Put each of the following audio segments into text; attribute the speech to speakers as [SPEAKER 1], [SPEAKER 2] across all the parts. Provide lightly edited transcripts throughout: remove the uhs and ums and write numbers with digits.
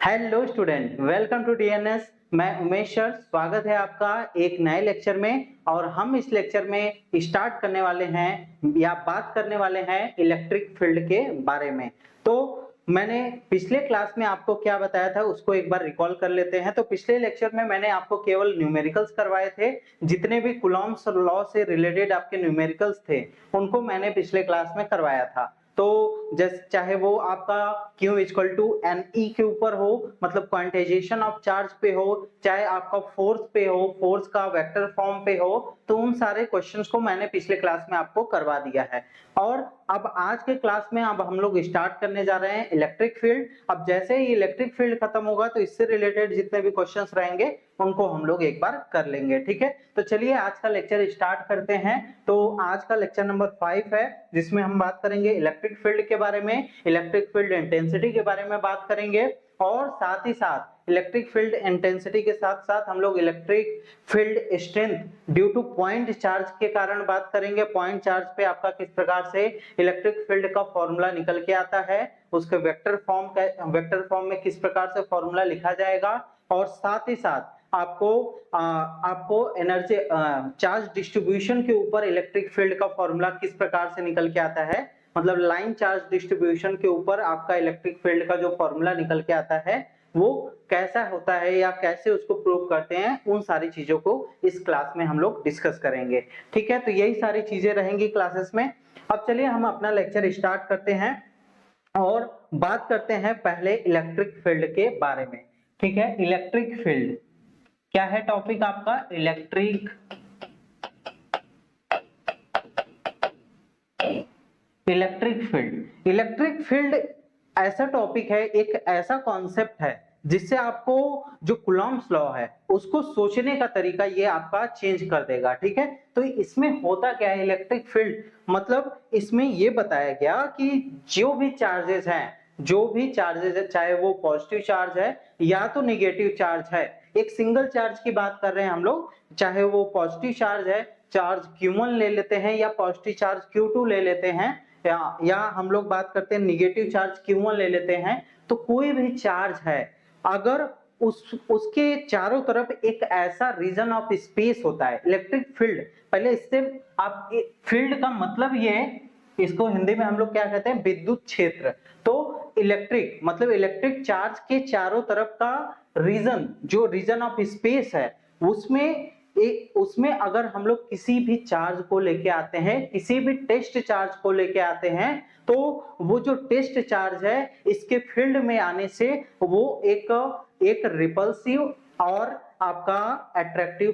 [SPEAKER 1] Hello student, welcome to DNS. मैं Umesh sir, स्वागत है आपका एक नए लेक्चर में। और हम इस लेक्चर में स्टार्ट करने वाले हैं या बात करने वाले हैं इलेक्ट्रिक फील्ड के बारे में। तो मैंने पिछले क्लास में आपको क्या बताया था उसको एक बार रिकॉल कर लेते हैं। तो पिछले लेक्चर में मैंने आपको केवल न्यूमेरिकल्स करवाए थे। जितने भी कूलॉम्स लॉ से रिलेटेड आपके न्यूमेरिकल्स थे उनको मैंने पिछले क्लास में करवाया था। तो जैसे चाहे वो आपका Q equal to N E के ऊपर हो, मतलब क्वांटाइजेशन ऑफ चार्ज पे हो, चाहे आपका फोर्स पे हो, फोर्स का वेक्टर फॉर्म पे हो, तो उन सारे क्वेश्चंस को मैंने पिछले क्लास में आपको करवा दिया है। और अब आज के क्लास में अब हम लोग स्टार्ट करने जा रहे हैं इलेक्ट्रिक फील्ड। अब जैसे ही इलेक्ट्रिक फील्ड खत्म होगा तो इससे रिलेटेड जितने भी क्वेश्चंस रहेंगे उनको हम लोग एक बार कर लेंगे, ठीक है। तो चलिए आज का लेक्चर स्टार्ट करते हैं। तो आज का लेक्चर नंबर 5 है, जिसमें हम बात करेंगे इलेक्ट्रिक फील्ड के बारे में, इलेक्ट्रिक फील्ड इंटेंसिटी के बारे में बात करेंगे, और साथ ही साथ इलेक्ट्रिक फील्ड इंटेंसिटी के साथ साथ हम लोग electric field strength due two point charge के कारण बात करेंगे। पॉइंट चार्ज पे आपका किस प्रकार से इलेक्ट्रिक फील्ड का फॉर्मूला निकल के आता है, उसके वेक्टर फॉर्म में किस प्रकार से फॉर्मूला लिखा जाएगा, और साथ ही साथ आपको एनर्जी चार्ज डिस्ट्रीब्यूशन के ऊपर इलेक्ट्रिक फील्ड का फॉर्मूला किस प्रकार से निकल के आता है, मतलब लाइन चार्ज डिस्ट्रीब्यूशन के ऊपर आपका इलेक्ट्रिक फील्ड का जो फॉर्मूला निकल के आता है वो कैसा होता है या कैसे उसको प्रूव करते हैं, उन सारी चीजों को इस क्लास में हम लोग डिस्कस करेंगे, ठीक है। तो यही सारी चीजें रहेंगी क्लासेस में। अब चलिए हम अपना लेक्चर स्टार्ट करते हैं और बात करते हैं पहले इलेक्ट्रिक फील्ड के बारे में, ठीक है। इलेक्ट्रिक फील्ड क्या है टॉपिक आपका? इलेक्ट्रिक फील्ड ऐसा टॉपिक है, एक ऐसा कॉन्सेप्ट है जिससे आपको जो कूलॉम्स लॉ है उसको सोचने का तरीका ये आपका चेंज कर देगा, ठीक है। तो इसमें होता क्या है इलेक्ट्रिक फील्ड, मतलब इसमें ये बताया गया कि जो भी चार्जेस है, चाहे वो पॉजिटिव चार्ज है या तो नेगेटिव चार्ज है, एक सिंगल चार्ज की बात कर रहे हैं हम लोग, चाहे वो पॉजिटिव चार्ज है, चार्ज Q1 ले लेते हैं, या पॉजिटिव चार्ज Q2 ले लेते हैं, या हम लोग बात करते हैं निगेटिव चार्ज Q1 ले लेते हैं। तो कोई भी चार्ज है अगर उसके चारों तरफ एक ऐसा रीजन ऑफ स्पेस होता है इलेक्ट्रिक फील्ड। पहले इससे आप फील्ड का मतलब ये है, इसको हिंदी में हम लोग क्या कहते हैं, विद्युत क्षेत्र। तो इलेक्ट्रिक मतलब इलेक्ट्रिक चार्ज के चारों तरफ का रीजन, जो रीजन ऑफ स्पेस है उसमें अगर हम लोग किसी भी चार्ज को लेके आते हैं, किसी भी टेस्ट चार्ज को लेके आते हैं, तो वो जो टेस्ट चार्ज है इसके फील्ड में आने से वो एक रिपल्सिव और आपका अट्रैक्टिव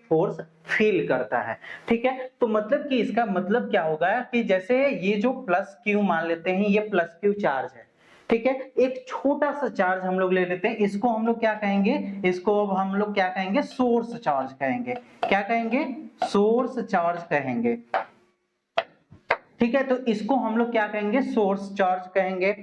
[SPEAKER 1] फोर्स फील करता है, ठीक है। तो मतलब कि इसका मतलब क्या होगा कि जैसे ये जो प्लस क्यू मान लेते हैं, ये प्लस क्यू चार्ज है, ठीक है। एक छोटा सा चार्ज हम लोग ले लेते हैं, इसको हम लोग क्या कहेंगे, इसको अब हम लोग क्या कहेंगे, सोर्स चार्ज कहेंगे। क्या कहेंगे? सोर्स चार्ज कहेंगे, ठीक है। तो इसको हम लोग क्या कहेंगे, सोर्स चार्ज कहेंगे।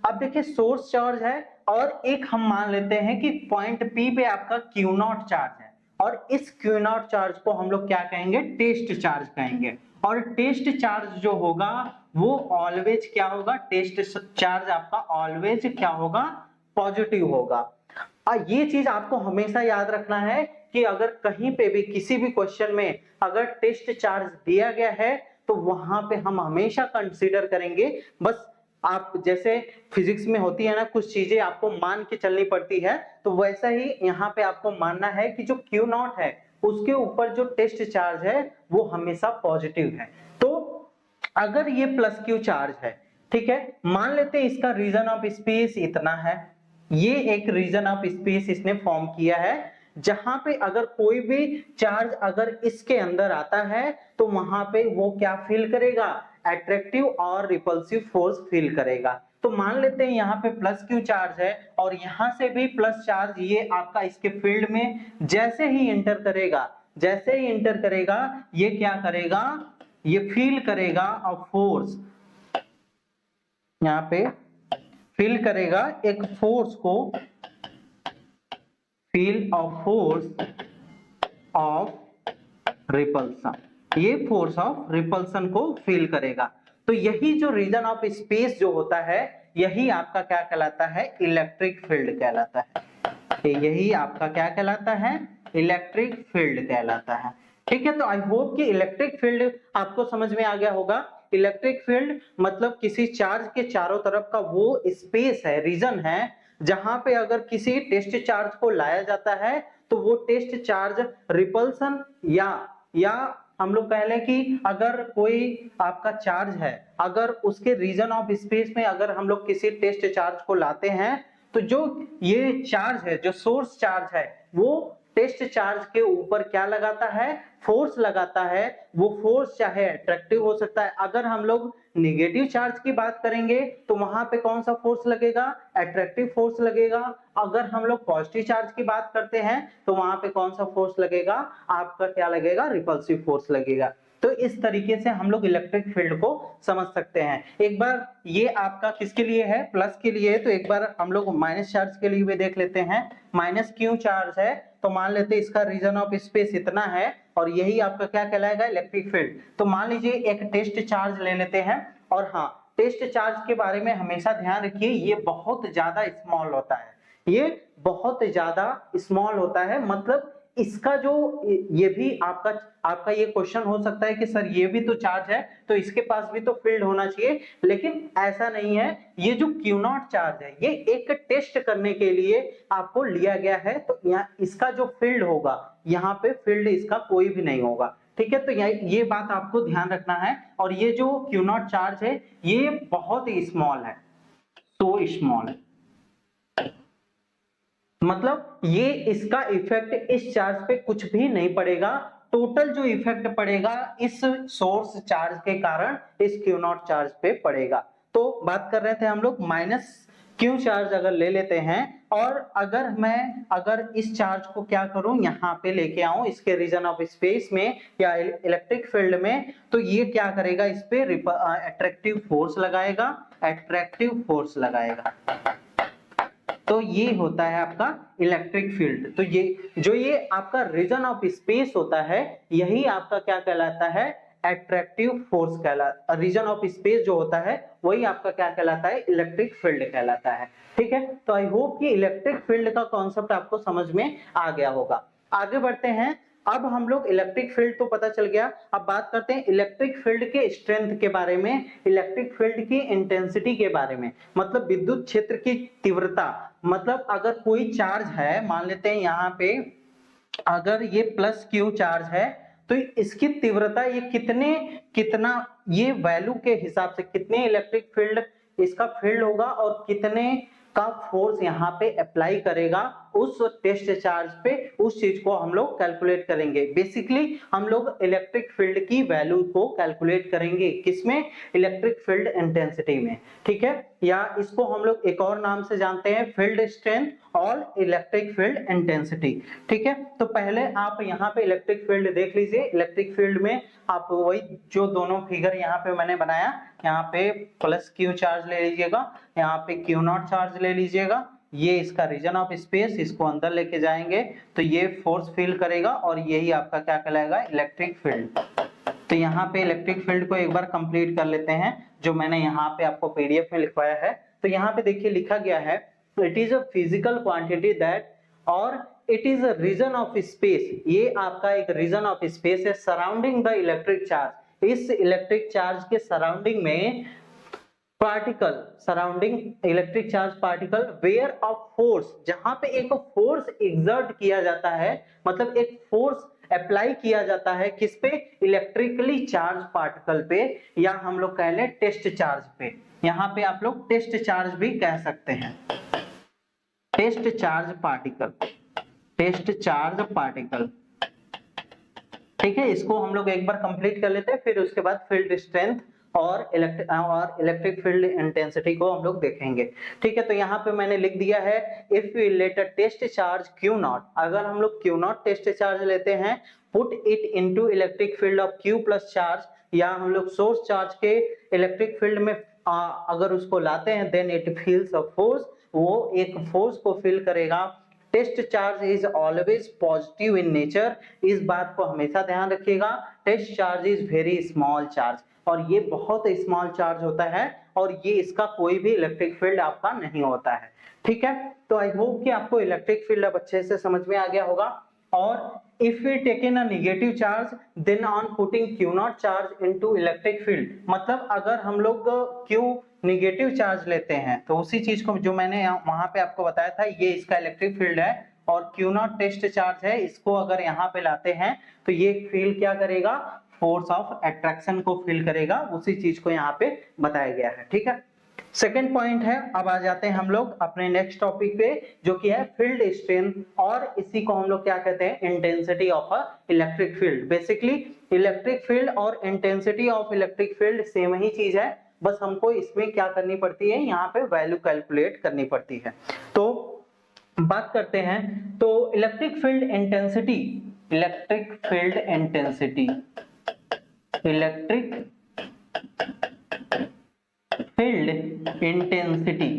[SPEAKER 1] अब देखिए सोर्स चार्ज है और एक हम मान लेते हैं कि पॉइंट P पे आपका Q0 चार्ज है, और इस Q0 चार्ज को हम लोग क्या कहेंगे, टेस्ट चार्ज कहेंगे। और टेस्ट चार्ज जो होगा वो ऑलवेज क्या होगा, टेस्ट चार्ज आपका ऑलवेज क्या होगा, पॉजिटिव होगा। ये चीज आपको हमेशा याद रखना है कि अगर कहीं पे भी किसी भी क्वेश्चन में अगर टेस्ट चार्ज दिया गया है तो वहां पे हम हमेशा कंसीडर करेंगे, बस आप जैसे फिजिक्स में होती है ना कुछ चीजें आपको मान के चलनी पड़ती है, तो वैसा ही यहाँ पे आपको मानना है कि जो Q0 है उसके ऊपर जो टेस्ट चार्ज है वो हमेशा पॉजिटिव है। तो अगर ये प्लस क्यू चार्ज है, ठीक है, मान लेते हैं इसका रीजन ऑफ स्पेस इतना है, ये एक रीजन ऑफ स्पेस इसने फॉर्म किया है, जहां पे अगर कोई भी चार्ज अगर इसके अंदर आता है तो वहां पे वो क्या फील करेगा, अट्रैक्टिव और रिपल्सिव फोर्स फील करेगा। तो मान लेते हैं यहाँ पे प्लस क्यू चार्ज है और यहां से भी प्लस चार्ज ये आपका इसके फील्ड में जैसे ही इंटर करेगा ये क्या करेगा, ये फील करेगा और फोर्स, यहाँ पे फील करेगा एक फोर्स को, feel of force of repulsion, ये फोर्स ऑफ रिपल्सन को फील करेगा। तो यही जो रीजन ऑफ स्पेस जो होता है यही आपका क्या कहलाता है, इलेक्ट्रिक फील्ड कहलाता है। यही आपका क्या कहलाता है, इलेक्ट्रिक फील्ड कहलाता है। ठीक है, तो आई होप कि इलेक्ट्रिक फील्ड आपको समझ में आ गया होगा। इलेक्ट्रिक फील्ड मतलब किसी चार्ज के चारों तरफ का वो स्पेस है, रीजन है, जहां पे अगर किसी टेस्ट चार्ज को लाया जाता है तो वो टेस्ट चार्ज रिपल्सन या हम लोग कह लें कि अगर कोई आपका चार्ज है, अगर उसके रीजन ऑफ स्पेस में अगर हम लोग किसी टेस्ट चार्ज को लाते हैं तो जो ये चार्ज है, जो सोर्स चार्ज है, वो टेस्ट चार्ज के ऊपर क्या लगाता है, फोर्स लगाता है। वो फोर्स चाहे अट्रैक्टिव हो सकता है, अगर हम लोग नेगेटिव चार्ज की बात करेंगे तो वहां पे कौन सा फोर्स लगेगा, अट्रैक्टिव फोर्स लगेगा। अगर हम लोग पॉजिटिव चार्ज की बात करते हैं तो वहां पे कौन सा फोर्स लगेगा, आपका क्या लगेगा, रिपल्सिव फोर्स लगेगा। तो इस तरीके से हम लोग इलेक्ट्रिक फील्ड को समझ सकते हैं। एक बार ये आपका किसके लिए है, प्लस के लिए है, तो एक बार हम लोग माइनस चार्ज के लिए भी देख लेते हैं। माइनस क्यू चार्ज है तो मान लेते हैं इसका रीजन ऑफ स्पेस इतना है और यही आपका क्या कहलाएगा, इलेक्ट्रिक फील्ड। तो मान लीजिए एक टेस्ट चार्ज ले लेते हैं, और हाँ, टेस्ट चार्ज के बारे में हमेशा ध्यान रखिए, ये बहुत ज्यादा स्मॉल होता है, ये बहुत ज्यादा स्मॉल होता है। मतलब इसका जो ये भी आपका ये क्वेश्चन हो सकता है कि सर ये भी तो चार्ज है तो इसके पास भी तो फील्ड होना चाहिए, लेकिन ऐसा नहीं है। ये जो क्यू नॉट चार्ज है ये एक टेस्ट करने के लिए आपको लिया गया है, तो यहाँ इसका जो फील्ड होगा, यहाँ पे फील्ड इसका कोई भी नहीं होगा। ठीक है, तो ये बात आपको ध्यान रखना है। और ये जो क्यू नॉट चार्ज है ये बहुत ही स्मॉल है, तो स्मॉल है, मतलब ये इसका इफेक्ट इस चार्ज पे कुछ भी नहीं पड़ेगा। टोटल जो इफेक्ट पड़ेगा इस सोर्स चार्ज के कारण इस क्यू नॉट चार्ज पे पड़ेगा। तो बात कर रहे थे हम लोग माइनस क्यू चार्ज अगर ले लेते हैं, और अगर इस चार्ज को क्या करूं, यहाँ पे लेके आऊं इसके रीजन ऑफ स्पेस में या इलेक्ट्रिक फील्ड में, तो ये क्या करेगा, इस पे अट्रैक्टिव फोर्स लगाएगा, अट्रैक्टिव फोर्स लगाएगा। तो ये होता है आपका इलेक्ट्रिक फील्ड। तो ये आपका रीजन ऑफ स्पेस होता है, यही आपका क्या कहलाता है, अट्रैक्टिव फोर्स कहलाता है। रीजन ऑफ स्पेस जो होता है वही आपका क्या कहलाता है, इलेक्ट्रिक फील्ड कहलाता है। ठीक है, तो आई होप कि इलेक्ट्रिक फील्ड का कॉन्सेप्ट आपको समझ में आ गया होगा। आगे बढ़ते हैं। अब हम लोग इलेक्ट्रिक फील्ड तो पता चल गया, अब बात करते हैं इलेक्ट्रिक फील्ड के स्ट्रेंथ के बारे में, इलेक्ट्रिक फील्ड की इंटेंसिटी के बारे में। मतलब विद्युत क्षेत्र की तीव्रता, मतलब अगर कोई चार्ज है, मान लेते हैं यहाँ पे अगर ये प्लस क्यू चार्ज है, तो इसकी तीव्रता ये कितना ये वैल्यू के हिसाब से कितने इलेक्ट्रिक फील्ड इसका फील्ड होगा और कितने का फोर्स यहाँ पे अप्लाई करेगा उस टेस्ट चार्ज पे, उस चीज को हम लोग कैलकुलेट करेंगे। बेसिकली हम लोग इलेक्ट्रिक फील्ड की वैल्यू को कैलकुलेट करेंगे, किसमें, इलेक्ट्रिक फील्ड इंटेंसिटी में। ठीक है, या इसको हम लोग एक और नाम से जानते हैं, फील्ड स्ट्रेंथ और इलेक्ट्रिक फील्ड इंटेंसिटी। ठीक है, तो पहले आप यहाँ पे इलेक्ट्रिक फील्ड देख लीजिए। इलेक्ट्रिक फील्ड में आप वही जो दोनों फिगर यहाँ पे मैंने बनाया, यहाँ पे प्लस क्यू चार्ज ले लीजिएगा, यहाँ पे क्यू नॉट चार्ज ले लीजिएगा, ये इसका रीजन ऑफ स्पेस, इसको अंदर लेके जाएंगे तो ये फोर्स फील करेगा और यही आपका क्या कहलाएगा, इलेक्ट्रिक फील्ड। तो यहाँ पे इलेक्ट्रिक फील्ड को एक बार कंप्लीट कर लेते हैं, जो मैंने यहाँ पे आपको पीडीएफ में लिखवाया है। तो यहाँ पे देखिए लिखा गया है, it is a physical quantity that और it is a region of space, ये आपका एक रीजन ऑफ स्पेस है सराउंडिंग द इलेक्ट्रिक चार्ज। इस इलेक्ट्रिक चार्ज के सराउंडिंग में particle, surrounding electric charge particle where of force, जहां पे एक फोर्स एग्जर्ट किया जाता है, मतलब एक फोर्स अप्लाई किया जाता है किस पे, इलेक्ट्रिकली चार्ज पार्टिकल पे, या हम लोग कह ले टेस्ट चार्ज पे। यहाँ पे आप लोग टेस्ट चार्ज भी कह सकते हैं, test charge particle, test charge particle. ठीक है, इसको हम लोग एक बार कंप्लीट कर लेते हैं, फिर उसके बाद फील्ड स्ट्रेंथ और इलेक्ट्रिक फील्ड इंटेंसिटी को हम लोग देखेंगे। ठीक है, तो यहाँ पे मैंने लिख दिया है, if we let a test charge Q naught, अगर हम लोग क्यू नॉट टेस्ट चार्ज लेते हैं, put it into electric field of Q plus charge, या हम लोग सोर्स चार्ज के इलेक्ट्रिक फील्ड में अगर उसको लाते हैं, then it feels a force, वो एक फोर्स को फील करेगा। Test charge is always positive in nature, इस बात को हमेशा ध्यान रखिएगा, test charge is very small charge, और ये बहुत स्मॉल चार्ज होता है और ये इसका कोई भी इलेक्ट्रिक फील्ड आपका नहीं होता है। ठीक है, तो आई होप कि आपको इलेक्ट्रिक फील्ड अब अच्छे से समझ में आ गया होगा। और if we taken a negative charge then on putting Q naught charge into electric field, मतलब अगर हम लोग क्यू नेगेटिव चार्ज लेते हैं तो उसी चीज को जो मैंने वहां पे आपको बताया था, ये इसका इलेक्ट्रिक फील्ड है और क्यू नॉट टेस्ट चार्ज है, इसको अगर यहाँ पे लाते हैं तो ये फील्ड क्या करेगा, फोर्स ऑफ अट्रैक्शन को फील करेगा, उसी चीज को यहाँ पे बताया गया है। ठीक है, सेकेंड पॉइंट है। अब आ जाते हैं हम लोग अपने नेक्स्ट टॉपिक पे जो कि है फील्ड स्ट्रेंथ, और इसी को हम लोग क्या कहते हैं, intensity of a electric field. Basically electric field और intensity of electric field same ही चीज है, बस हमको इसमें क्या करनी पड़ती है, यहाँ पे वैल्यू कैलकुलेट करनी पड़ती है। तो बात करते हैं, तो electric field intensity, electric field intensity, electric field intensity,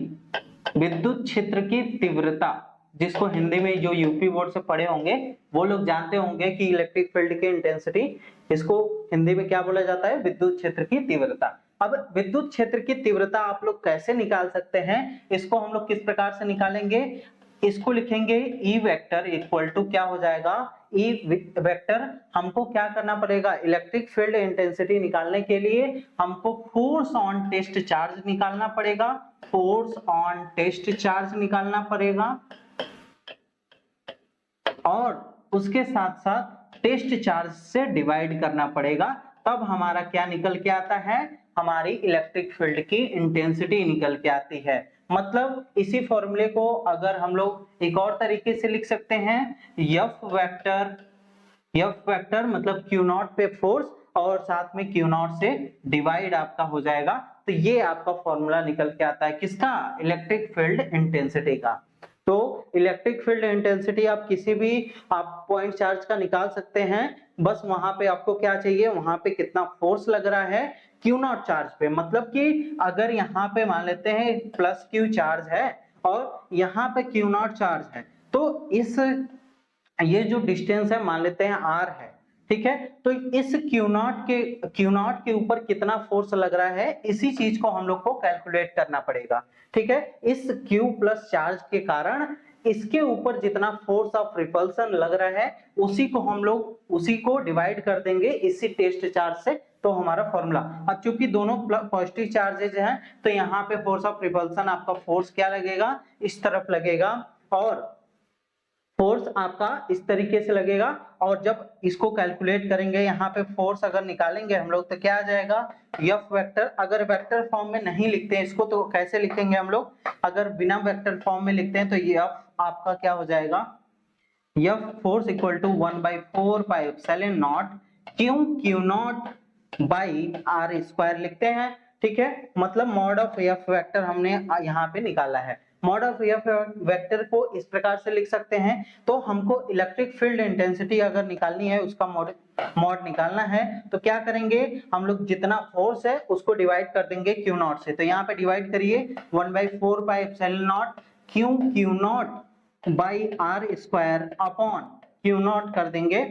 [SPEAKER 1] विद्युत क्षेत्र की तीव्रता, जिसको हिंदी में जो यूपी बोर्ड से पढ़े होंगे वो लोग जानते होंगे कि इलेक्ट्रिक फील्ड की इंटेंसिटी, इसको हिंदी में क्या बोला जाता है, विद्युत क्षेत्र की तीव्रता। अब विद्युत क्षेत्र की तीव्रता आप लोग कैसे निकाल सकते हैं, इसको हम लोग किस प्रकार से निकालेंगे, इसको लिखेंगे E वेक्टर इक्वल टू क्या हो जाएगा, E वेक्टर, हमको क्या करना पड़ेगा, इलेक्ट्रिक फील्ड इंटेंसिटी निकालने के लिए हमको फोर्स ऑन टेस्ट चार्ज निकालना पड़ेगा, फोर्स ऑन टेस्ट चार्ज निकालना पड़ेगा और उसके साथ साथ टेस्ट चार्ज से डिवाइड करना पड़ेगा, तब हमारा क्या निकल के आता है, हमारी इलेक्ट्रिक फील्ड की इंटेंसिटी निकल के आती है। मतलब इसी फॉर्मूले को अगर हम लोग एक और तरीके से लिख सकते हैं, F वेक्टर, F वेक्टर मतलब Q नॉट पे फोर्स और साथ में Q नॉट से डिवाइड आपका हो जाएगा, तो ये आपका फॉर्मूला निकल के आता है किसका, इलेक्ट्रिक फील्ड इंटेंसिटी का। तो इलेक्ट्रिक फील्ड इंटेंसिटी आप किसी भी आप पॉइंट चार्ज का निकाल सकते हैं, बस वहां पे आपको क्या चाहिए, वहां पे कितना फोर्स लग रहा है क्यू नॉट चार्ज पे, मतलब कि अगर यहाँ पे मान लेते हैं प्लस क्यू चार्ज है और यहाँ पे क्यू नॉट चार्ज है, तो इस ये जो डिस्टेंस है मान लेते हैं r है, ठीक है, तो इस क्यू नॉट के ऊपर कितना फोर्स लग रहा है, इसी चीज को हम लोग को कैलकुलेट करना पड़ेगा। ठीक है, इस Q प्लस चार्ज के कारण इसके ऊपर जितना फोर्स ऑफ रिपल्सन लग रहा है उसी को डिवाइड कर देंगे इसी टेस्ट चार्ज से, तो हमारा फॉर्मूला, अब चूंकि दोनों पॉजिटिव चार्जेज हैं तो यहाँ पे फोर्स ऑफ रिपल्सन आपका फोर्स क्या लगेगा, इस तरफ लगेगा और फोर्स आपका इस तरीके से लगेगा, और जब इसको कैलकुलेट करेंगे यहाँ पे फोर्स अगर निकालेंगे हम लोग तो क्या आ जाएगा, F वेक्टर, अगर वेक्टर फॉर्म में नहीं लिखते हैं इसको तो कैसे लिखेंगे हम लोग, अगर बिना वेक्टर फॉर्म में लिखते हैं तो ये F आपका क्या हो जाएगा, F force equal to 1/4 pi epsilon naught Q naught by R square लिखते हैं। ठीक है, मतलब मॉड ऑफ F वेक्टर हमने यहाँ पे निकाला है। मॉड ऑफ F वेक्टर को इस प्रकार से लिख सकते हैं, तो हमको इलेक्ट्रिक फील्ड इंटेंसिटी अगर निकालनी है, उसका मॉड निकालना है, तो क्या करेंगे हम लोग, जितना फोर्स है उसको डिवाइड कर देंगे Q नॉट से, तो यहाँ पे डिवाइड करिए 1/4 pi epsilon naught Q naught by R square upon Q not कर देंगे,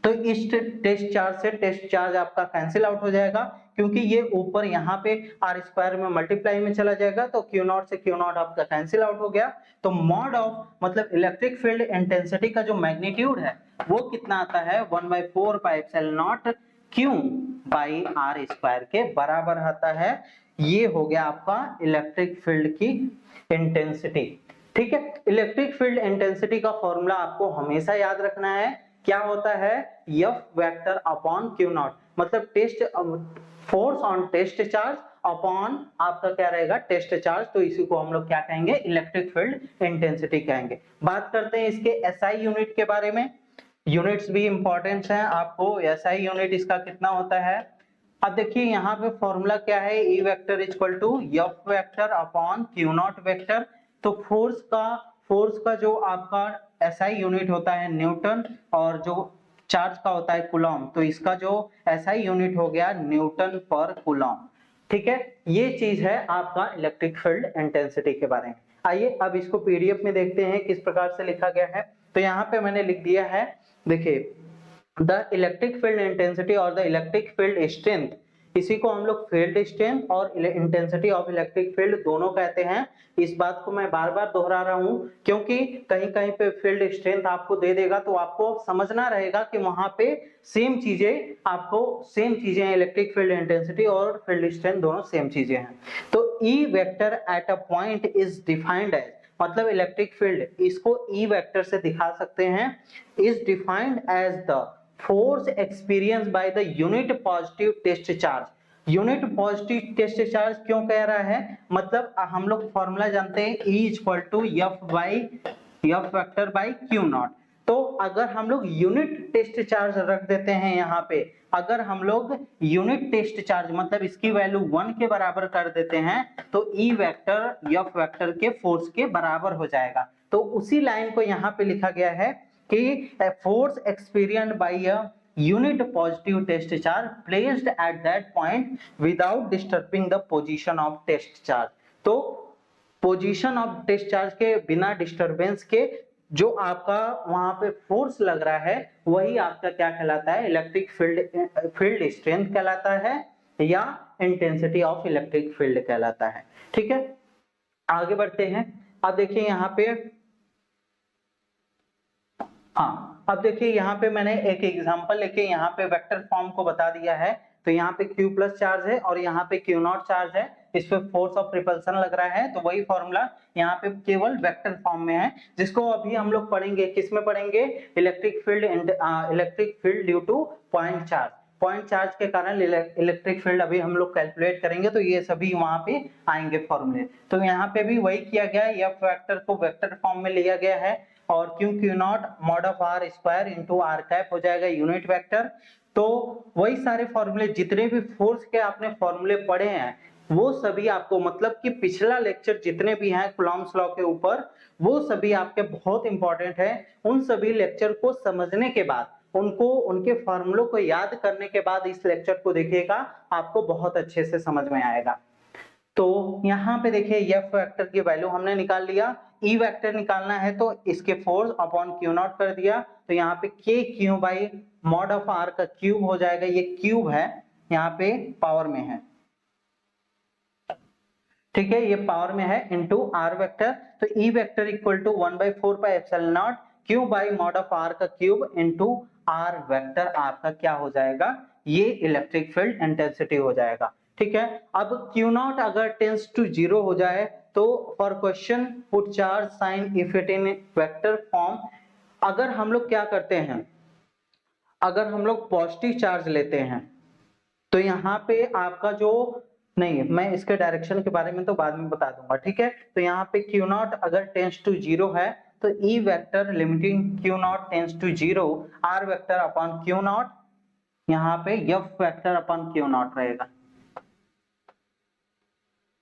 [SPEAKER 1] तो इस टेस्ट चार्ज से टेस्ट चार्ज आपका कैंसिल आउट हो जाएगा, क्योंकि ये ऊपर यहाँ पे आर स्क्वायर में मल्टीप्लाई में चला जाएगा, तो क्यू नॉट से क्यू नॉट आपका कैंसिल आउट हो गया। तो मॉड ऑफ मतलब इलेक्ट्रिक फील्ड इंटेंसिटी का जो मैग्नीट्यूड है वो कितना आता है, 1/4 pi epsilon naught Q by R square के बराबर आता है। ये हो गया आपका इलेक्ट्रिक फील्ड की इंटेंसिटी। ठीक है, इलेक्ट्रिक फील्ड इंटेंसिटी का फॉर्मूला आपको हमेशा याद रखना है, क्या होता है, F vector upon Q naught, मतलब test force on test charge upon आपका क्या रहेगा, टेस्ट चार्ज, तो इसी को हम लोग क्या कहेंगे, इलेक्ट्रिक फील्ड इंटेंसिटी कहेंगे। बात करते हैं इसके SI यूनिट के बारे में, यूनिट्स भी इंपॉर्टेंट हैं आपको, SI यूनिट इसका कितना होता है। अब देखिए यहाँ पे फॉर्मूला क्या है, E vector equal to F vector upon Q naught vector, तो फोर्स का जो आपका SI यूनिट होता है न्यूटन और जो चार्ज का होता है कूलॉम, तो इसका जो SI यूनिट हो गया न्यूटन पर कूलॉम। ठीक है, ये चीज है आपका इलेक्ट्रिक फील्ड इंटेंसिटी के बारे में। आइए अब इसको PDF में देखते हैं किस प्रकार से लिखा गया है। तो यहाँ पे मैंने लिख दिया है, देखिए द इलेक्ट्रिक फील्ड इंटेंसिटी और द इलेक्ट्रिक फील्ड स्ट्रेंथ इसी को हम लोग फील्ड स्ट्रेंथ और इंटेंसिटी ऑफ इलेक्ट्रिक फील्ड दोनों कहते हैं। इस बात को मैं बार बार दोहरा रहा हूं क्योंकि कहीं कहीं पे फील्ड स्ट्रेंथ आपको दे देगा तो आपको समझना रहेगा कि वहां पे सेम चीजें इलेक्ट्रिक फील्ड इंटेंसिटी और फील्ड स्ट्रेंथ दोनों सेम चीजें हैं। तो E vector at a point is defined as, मतलब इलेक्ट्रिक फील्ड इसको E वेक्टर से दिखा सकते हैं, is defined as the force experience by the unit positive test charge. Unit positive test charge क्यों कह रहा है, मतलब हम लोग फॉर्मूला जानते हैं E equal to F vector by Q naught. तो अगर हम लोग यूनिट टेस्ट चार्ज रख देते हैं यहाँ पे, अगर हम लोग यूनिट टेस्ट चार्ज मतलब इसकी वैल्यू 1 के बराबर कर देते हैं तो E वेक्टर एफ वेक्टर के फोर्स के बराबर हो जाएगा। तो उसी लाइन को यहाँ पे लिखा गया है कि force experienced bye a unit positive test charge placed at that point without disturbing the position of test charge। तो पोजीशन ऑफ टेस्ट चार्ज के बिना डिस्टरबेंस के जो आपका वहां पे फोर्स लग रहा है वही आपका क्या कहलाता है, इलेक्ट्रिक फील्ड स्ट्रेंथ कहलाता है या इंटेंसिटी ऑफ इलेक्ट्रिक फील्ड कहलाता है। ठीक है, आगे बढ़ते हैं। अब देखिए यहाँ पे, हाँ अब देखिए यहाँ पे मैंने एक एग्जांपल लेके यहाँ पे वेक्टर फॉर्म को बता दिया है। तो यहाँ पे Q प्लस चार्ज है और यहाँ पे Q नॉट चार्ज है, इस पे फोर्स ऑफ रिपल्सन लग रहा है। तो वही फॉर्मूला यहाँ पे केवल वेक्टर फॉर्म में है, जिसको अभी हम लोग पढ़ेंगे, किसमें पढ़ेंगे, electric field due two point charge. Point charge के कारण इलेक्ट्रिक फील्ड अभी हम लोग कैलकुलेट करेंगे, तो ये सभी वहां पे आएंगे फॉर्मूले। तो यहाँ पे भी वही किया गया है, एफ वेक्टर को वेक्टर फॉर्म में लिया गया है और Q naught mod of R square into R cap हो जाएगा यूनिट वेक्टर। तो वही सारे फॉर्मूले, जितने भी फोर्स के आपने फॉर्मूले पढ़े हैं वो सभी आपको, मतलब कि पिछला लेक्चर जितने भी हैं कूलॉम्स लॉ के ऊपर, वो सभी आपके बहुत इंपॉर्टेंट है। उन सभी लेक्चर को समझने के बाद, उनके फॉर्मूलों को याद करने के बाद इस लेक्चर को देखिएगा, आपको बहुत अच्छे से समझ में आएगा। तो यहाँ पे देखिए एफ वेक्टर की वैल्यू हमने निकाल लिया, ई वेक्टर निकालना है तो इसके फोर्स अपॉन क्यू नॉट कर दिया। तो यहाँ पे K Q by mod of R का क्यूब हो जाएगा, ये क्यूब है यहाँ पे पावर में है, ठीक है, ये पावर में है, इनटू आर वेक्टर। तो E vector equal to 1/4 pi epsilon naught Q by mod of R का क्यूब इनटू आर वेक्टर आपका क्या हो जाएगा, ये इलेक्ट्रिक फील्ड इंटेंसिटी हो जाएगा। ठीक है, अब Q नॉट अगर टेंस टू 0 हो जाए तो for question put charge sign if it in vector form. अगर हम लोग क्या करते हैं, अगर हम लोग पॉजिटिव चार्ज लेते हैं तो यहाँ पे आपका जो, नहीं मैं इसके डायरेक्शन के बारे में तो बाद में बता दूंगा। ठीक है, तो यहाँ पे Q नॉट अगर टेंस टू 0 है तो E vector limiting Q naught tends to 0 R vector upon Q naught, यहाँ पे F vector upon Q naught रहेगा,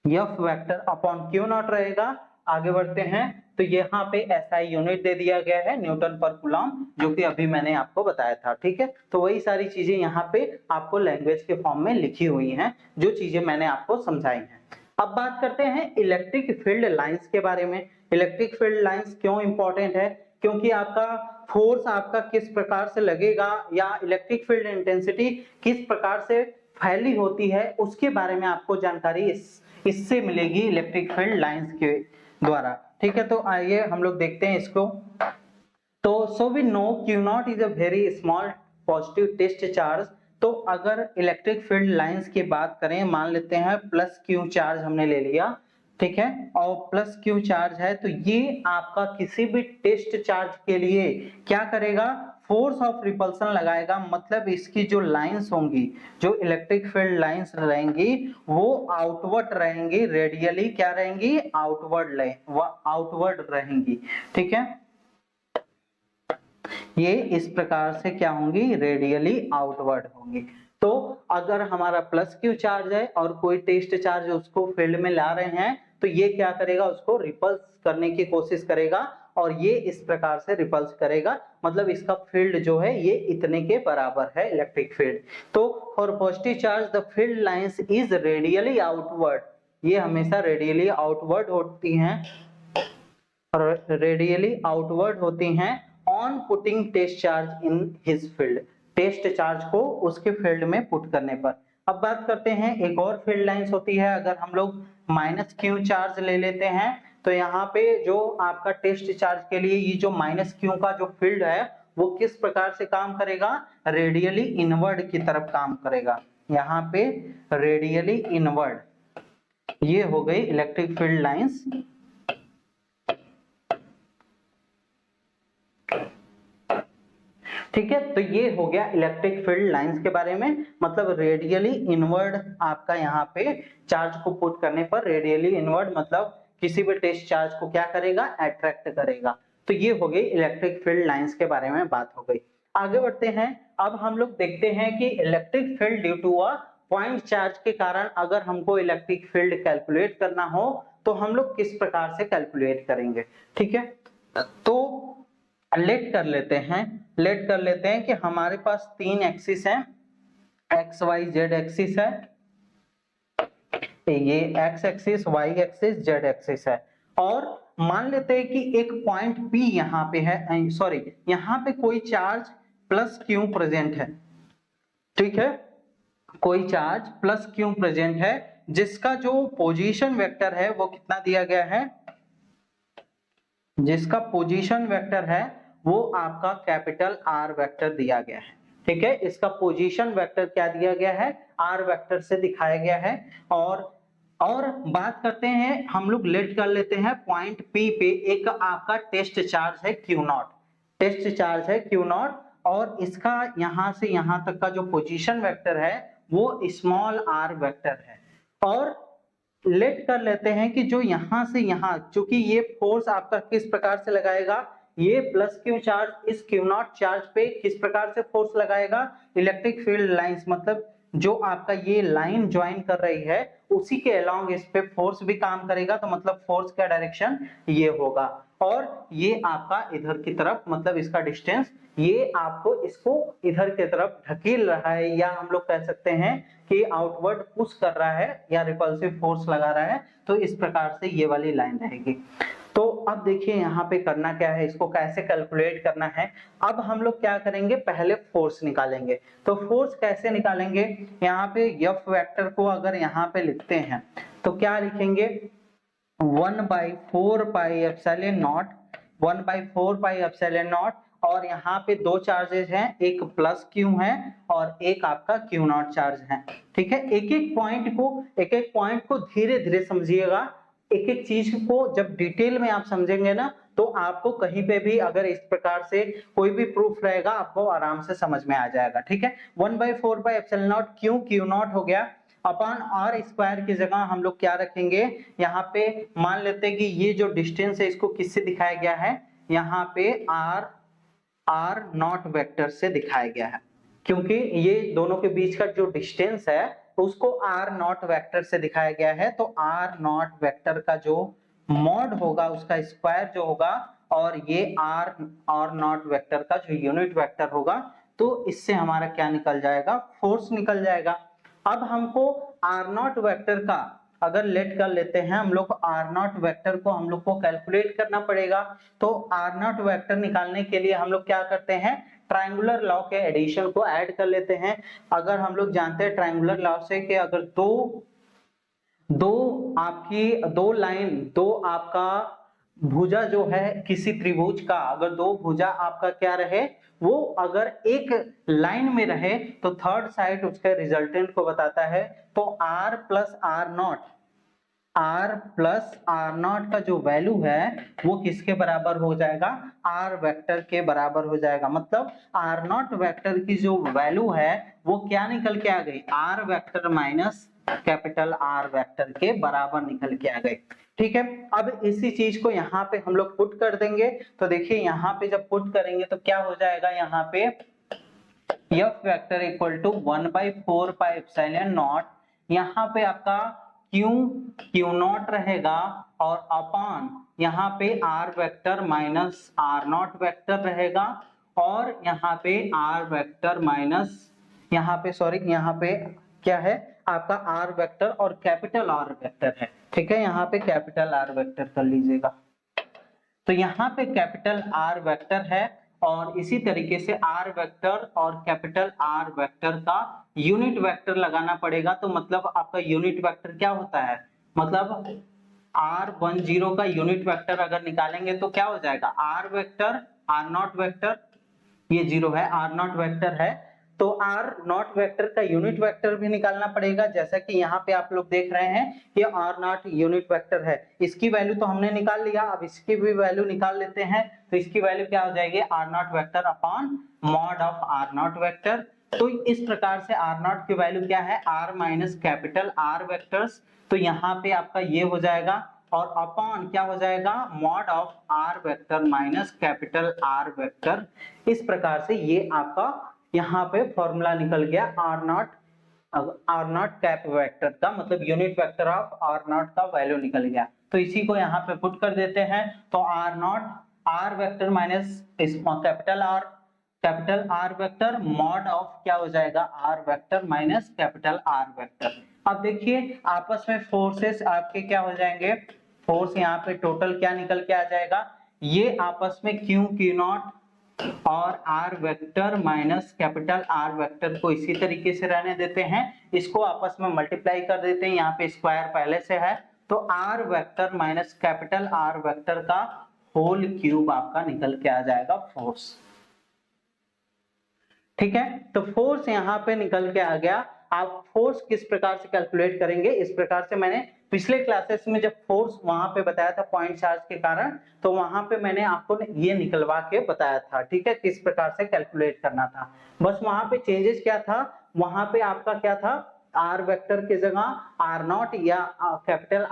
[SPEAKER 1] F vector upon Q naught रहेगा। आगे बढ़ते हैं, तो यहाँ पे SI यूनिट दे दिया गया है न्यूटन पर कूलम, जो कि अभी मैंने आपको बताया था। ठीक है, तो वही सारी चीजें यहाँ पे आपको लैंग्वेज के फॉर्म में लिखी हुई हैं, जो चीजें मैंने आपको समझाई हैं। अब बात करते हैं इलेक्ट्रिक फील्ड लाइंस के बारे में। इलेक्ट्रिक फील्ड लाइंस क्यों इंपॉर्टेंट है, क्योंकि आपका फोर्स आपका किस प्रकार से लगेगा या इलेक्ट्रिक फील्ड इंटेंसिटी किस प्रकार से फैली होती है, उसके बारे में आपको जानकारी इससे मिलेगी इलेक्ट्रिक फील्ड लाइंस के द्वारा। ठीक है, तो आइए हम लोग देखते हैं इसको। तो so we know Q naught is a very small positive test charge. तो अगर इलेक्ट्रिक फील्ड लाइंस की बात करें, मान लेते हैं प्लस Q चार्ज हमने ले लिया, ठीक है, और प्लस Q चार्ज है, तो ये आपका किसी भी टेस्ट चार्ज के लिए क्या करेगा, फोर्स ऑफ रिपल्सन लगाएगा। मतलब इसकी जो लाइंस होंगी, जो इलेक्ट्रिक फील्ड लाइंस रहेंगी वो आउटवर्ड रहेंगी, रेडियली क्या रहेंगी, आउटवर्ड रहेंगी। ठीक है, ये इस प्रकार से क्या होंगी, रेडियली आउटवर्ड होंगी। तो अगर हमारा प्लस Q चार्ज है और कोई टेस्ट चार्ज उसको फील्ड में ला रहे हैं, तो ये क्या करेगा, उसको रिपल्स करने की कोशिश करेगा और ये इस प्रकार से रिपल्स करेगा, मतलब इसका फील्ड जो है ये इतने के बराबर है इलेक्ट्रिक फील्ड। तो for positive charge the field lines is radially outward, ये हमेशा रेडियली आउटवर्ड होती हैं, रेडियली आउटवर्ड होती हैं on putting test charge in his field, test charge को उसके फील्ड में पुट करने पर। अब बात करते हैं एक और फील्ड लाइंस होती है। अगर हम लोग माइनस क्यू चार्ज ले लेते हैं तो यहाँ पे जो आपका टेस्ट चार्ज के लिए ये जो माइनस क्यू का जो फील्ड है वो किस प्रकार से काम करेगा, रेडियली इनवर्ड की तरफ काम करेगा। यहाँ पे रेडियली इनवर्ड, ये हो गई इलेक्ट्रिक फील्ड लाइंस। ठीक है, तो ये हो गया इलेक्ट्रिक फील्ड लाइंस के बारे में, मतलब रेडियली इनवर्ड आपका यहाँ पे चार्ज को पुट करने पर रेडियली इनवर्ड मतलब किसी भी टेस्ट चार्ज को क्या करेगा, अट्रैक्ट करेगा। तो ये हो गई इलेक्ट्रिक फील्ड लाइंस के बारे में बात हो गई। आगे बढ़ते हैं, अब हम लोग देखते हैं कि electric field due to a point charge के कारण अगर हमको इलेक्ट्रिक फील्ड कैलकुलेट करना हो तो हम लोग किस प्रकार से कैलकुलेट करेंगे। ठीक है, तो लेट कर लेते हैं कि हमारे पास तीन एक्सिस हैं, एक्स वाई जेड एक्सिस है, ये X axis, Y axis, Z axis है, और मान लेते हैं कि एक पॉइंट P यहाँ पे है, सॉरी यहाँ पे कोई चार्ज प्लस क्यू प्रेजेंट है। ठीक है, कोई चार्ज प्लस क्यू प्रेजेंट है जिसका जो पोजीशन वेक्टर है वो कितना दिया गया है, जिसका पोजीशन वेक्टर है वो आपका कैपिटल आर वेक्टर दिया गया है। ठीक है, इसका पोजीशन वेक्टर क्या दिया गया है, आर वेक्टर से दिखाया गया है। और बात करते हैं, हम लोग लेट कर लेते हैं पॉइंट P पे एक आपका टेस्ट चार्ज है Q नॉट, टेस्ट चार्ज है Q नॉट, और इसका यहां से यहां तक का जो पोजीशन वेक्टर है वो स्मॉल r वेक्टर है। और लेट कर लेते हैं कि जो यहां से यहां, चूंकि ये फोर्स आपका किस प्रकार से लगाएगा, ये प्लस क्यू चार्ज इस क्यू नॉट चार्ज पे किस प्रकार से फोर्स लगाएगा, इलेक्ट्रिक फील्ड लाइंस मतलब जो आपका ये लाइन ज्वाइन कर रही है उसी के अलोंग इस पे फोर्स भी काम करेगा, तो मतलब फोर्स का डायरेक्शन ये होगा। और ये आपका इधर की तरफ मतलब इसका डिस्टेंस ये आपको इसको इधर की तरफ ढकेल रहा है, या हम लोग कह सकते हैं कि आउटवर्ड पुश कर रहा है या रिपल्सिव फोर्स लगा रहा है। तो इस प्रकार से ये वाली लाइन रहेगी। तो अब देखिए यहाँ पे करना क्या है, इसको कैसे कैलकुलेट करना है। अब हम लोग क्या करेंगे, पहले फोर्स निकालेंगे। तो फोर्स कैसे निकालेंगे, यहाँ पे एफ वेक्टर को अगर यहाँ पे लिखते हैं तो क्या लिखेंगे, 1/4 pi epsilon not, 1/4 pi epsilon naught, और यहाँ पे दो चार्जेस हैं, एक प्लस क्यू है और एक आपका क्यू नॉट चार्ज है। ठीक है, एक एक पॉइंट को धीरे धीरे समझिएगा, एक एक चीज को जब डिटेल में आप समझेंगे ना तो आपको कहीं पे भी अगर इस प्रकार से कोई भी प्रूफ रहेगा आपको आराम से समझ में आ जाएगा। ठीक है, 1/4 pi epsilon naught Q not हो गया, अपॉन आर स्क्वायर की जगह हम लोग क्या रखेंगे, यहाँ पे मान लेते हैं कि ये जो डिस्टेंस है इसको किससे दिखाया गया है, यहाँ पे आर नॉट वेक्टर से दिखाया गया है, क्योंकि ये दोनों के बीच का जो डिस्टेंस है उसको आर नॉट वेक्टर से दिखाया गया है। तो आर नॉट वेक्टर का जो मॉड होगा उसका स्क्वायर जो होगा, और ये आर नॉट वेक्टर का जो यूनिट वेक्टर होगा, तो इससे हमारा क्या निकल जाएगा, फोर्स निकल जाएगा। अब हमको आर नॉट वेक्टर का अगर लेट कर लेते हैं हम लोग, आर नॉट वेक्टर को हम लोग को कैलकुलेट करना पड़ेगा। तो आर नॉट वेक्टर निकालने के लिए हम लोग क्या करते हैं, ट्रायंगुलर लॉ के एडिशन को ऐड कर लेते हैं। अगर हम लोग जानते हैं ट्रायंगुलर लॉ से कि अगर दो आपका भुजा जो है किसी त्रिभुज का, अगर दो भुजा आपका क्या रहे, वो अगर एक लाइन में रहे तो थर्ड साइड उसके रिजल्टेंट को बताता है। तो r प्लस आर नॉट का जो वैल्यू है वो किसके बराबर हो जाएगा, r वेक्टर के बराबर हो जाएगा। मतलब आर नॉट वेक्टर की जो वैल्यू है वो क्या निकल के आ गई, r vector minus capital R vector के बराबर निकल के आ गए। ठीक है, अब इसी चीज को यहाँ पे हम लोग पुट कर देंगे। तो देखिए यहाँ पे जब पुट करेंगे तो क्या हो जाएगा, यहाँ पे f vector equal to 1/4 pi epsilon naught, यहाँ पे आपका क्यू नॉट रहेगा, और अपॉन यहाँ पे r vector minus r not vector रहेगा, और यहाँ पे r वेक्टर माइनस यहाँ पे क्या है आपका r वेक्टर और कैपिटल R वेक्टर है। ठीक है, यहाँ पे कैपिटल R वेक्टर कर लीजिएगा। तो यहाँ पे कैपिटल R वेक्टर है और इसी तरीके से आर वेक्टर और कैपिटल आर वेक्टर का यूनिट वेक्टर लगाना पड़ेगा। तो मतलब आपका यूनिट वेक्टर क्या होता है, मतलब R10 का यूनिट वेक्टर अगर निकालेंगे तो क्या हो जाएगा, R vector R naught vector, ये 0 है, आर नॉट वेक्टर है, तो आर नॉट वेक्टर का यूनिट वेक्टर भी निकालना पड़ेगा। जैसा कि यहाँ पे आप लोग देख रहे हैं कि आर नॉट यूनिट वेक्टर है, इसकी वैल्यू तो हमने निकाल लिया, अब इसकी भी वैल्यू निकाल लेते हैं। तो इसकी वैल्यू क्या हो जाएगी, R naught vector upon mod of R naught vector. तो इस प्रकार से आर नॉट की वैल्यू क्या है, R minus capital R vectors, तो यहाँ पे आपका ये हो जाएगा, और अपॉन क्या हो जाएगा, mod of R vector minus capital R vector. इस प्रकार से ये आपका यहाँ पे फॉर्मूला निकल गया आर नॉट कैप वेक्टर का, मतलब unit vector of R naught का वैल्यू निकल गया। तो इसी को यहाँ पे पुट कर देते हैं, तो R naught R vector minus capital R vector mod of क्या हो जाएगा, R vector minus capital R vector. अब देखिए आपस में फोर्सेस आपके क्या हो जाएंगे, फोर्स यहाँ पे टोटल क्या निकल के आ जाएगा, ये आपस में क्यू नॉट और R vector minus capital R vector को इसी तरीके से रहने देते हैं, इसको आपस में मल्टीप्लाई कर देते हैं, यहाँ पे स्क्वायर पहले से है, तो R vector minus capital R vector का होल क्यूब आपका निकल के आ जाएगा फोर्स। ठीक है, तो फोर्स यहाँ पे निकल के आ गया। आप फोर्स किस प्रकार से कैलकुलेट करेंगे, इस प्रकार से मैंने पिछले क्लासेस में जब फोर्स वहां पे बताया था पॉइंट चार्ज के कारण, तो वहां पे मैंने आपको ये निकलवा के बताया था, ठीक है, किस प्रकार से कैलकुलेट करना था। बस वहां पे चेंजेस क्या था, वहां पे आपका क्या था, आर वेक्टर की जगह आर नॉट या कैपिटल